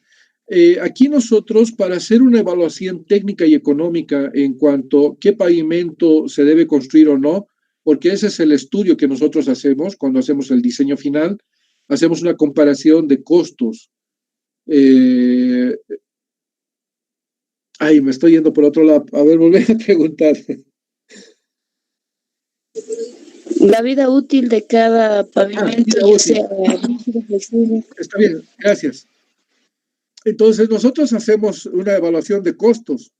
Aquí nosotros, para hacer una evaluación técnica y económica en cuanto a qué pavimento se debe construir o no, porque ese es el estudio que nosotros hacemos cuando hacemos el diseño final, hacemos una comparación de costos. Me estoy yendo por otro lado. A ver, volver a preguntar. La vida útil de cada pavimento, sea rígido, flexible. Está bien, gracias. Entonces, nosotros hacemos una evaluación de costos.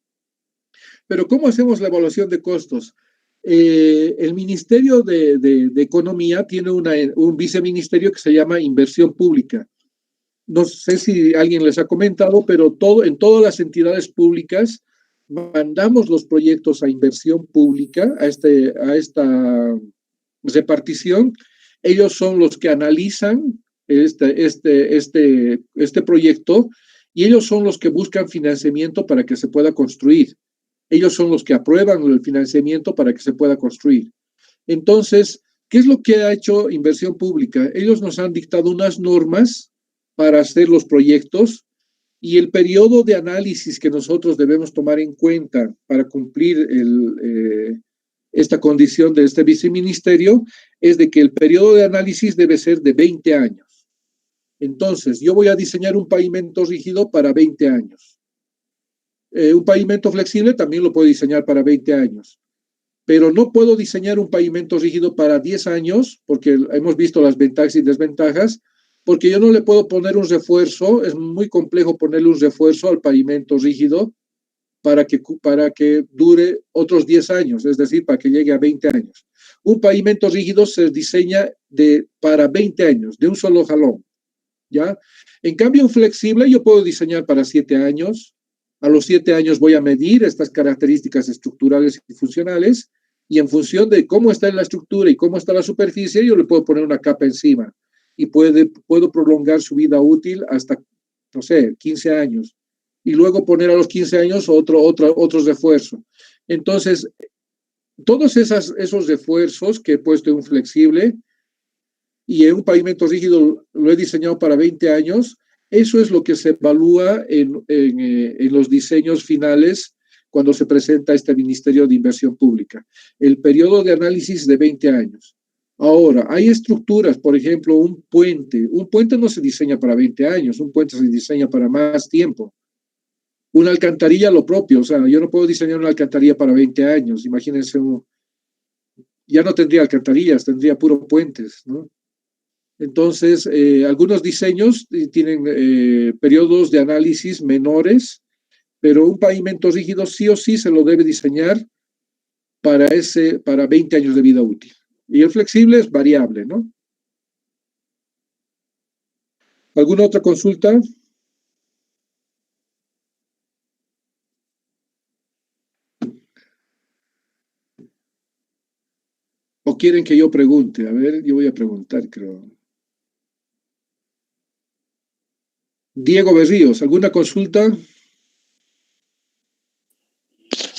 Pero ¿cómo hacemos la evaluación de costos? El Ministerio de Economía tiene un viceministerio que se llama Inversión Pública. No sé si alguien les ha comentado, pero en todas las entidades públicas mandamos los proyectos a inversión pública, a esta repartición. Ellos son los que analizan este proyecto y ellos son los que buscan financiamiento para que se pueda construir. Ellos son los que aprueban el financiamiento para que se pueda construir. Entonces, ¿qué es lo que ha hecho Inversión Pública? Ellos nos han dictado unas normas para hacer los proyectos y el periodo de análisis que nosotros debemos tomar en cuenta para cumplir esta condición de este viceministerio es de que el periodo de análisis debe ser de 20 años. Entonces, yo voy a diseñar un pavimento rígido para 20 años. Un pavimento flexible también lo puedo diseñar para 20 años. Pero no puedo diseñar un pavimento rígido para 10 años, porque hemos visto las ventajas y desventajas, porque yo no le puedo poner un refuerzo, es muy complejo ponerle un refuerzo al pavimento rígido para que dure otros 10 años, es decir, para que llegue a 20 años. Un pavimento rígido se diseña para 20 años, de un solo jalón, ¿ya? En cambio, un flexible yo puedo diseñar para 7 años. A los 7 años voy a medir estas características estructurales y funcionales, y en función de cómo está la estructura y cómo está la superficie, yo le puedo poner una capa encima y puedo prolongar su vida útil hasta, no sé, 15 años. Y luego poner a los 15 años otro refuerzo. Entonces, todos esos refuerzos que he puesto en un flexible y en un pavimento rígido lo he diseñado para 20 años, eso es lo que se evalúa en los diseños finales cuando se presenta este Ministerio de Inversión Pública. El periodo de análisis de 20 años. Ahora, hay estructuras, por ejemplo, un puente. Un puente no se diseña para 20 años, un puente se diseña para más tiempo. Una alcantarilla lo propio, o sea, yo no puedo diseñar una alcantarilla para 20 años. Imagínense, ya no tendría alcantarillas, tendría puros puentes, ¿no? Entonces, algunos diseños tienen periodos de análisis menores, pero un pavimento rígido sí o sí se lo debe diseñar para 20 años de vida útil. Y el flexible es variable, ¿no? ¿Alguna otra consulta? ¿O quieren que yo pregunte? A ver, yo voy a preguntar, creo. Diego Berríos, ¿alguna consulta?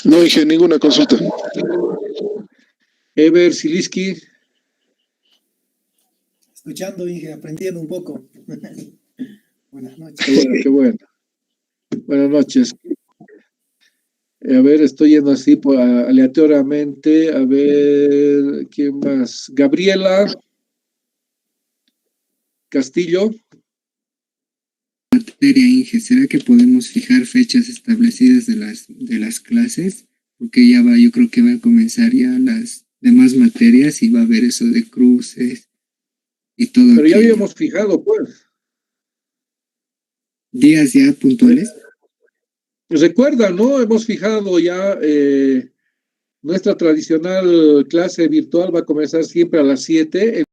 No dije ninguna consulta. Ever Siliski. Escuchando, Inge, aprendiendo un poco. Buenas noches. Qué bueno, qué bueno. Buenas noches. A ver, estoy yendo así aleatoriamente. A ver, ¿quién más? Gabriela Castillo. Materia, Inge, ¿será que podemos fijar fechas establecidas de las clases? Porque yo creo que va a comenzar ya las demás materias y va a haber eso de cruces y todo. Pero ya habíamos fijado, pues. ¿Días ya puntuales? Recuerda, ¿no? Hemos fijado ya nuestra tradicional clase virtual va a comenzar siempre a las 7.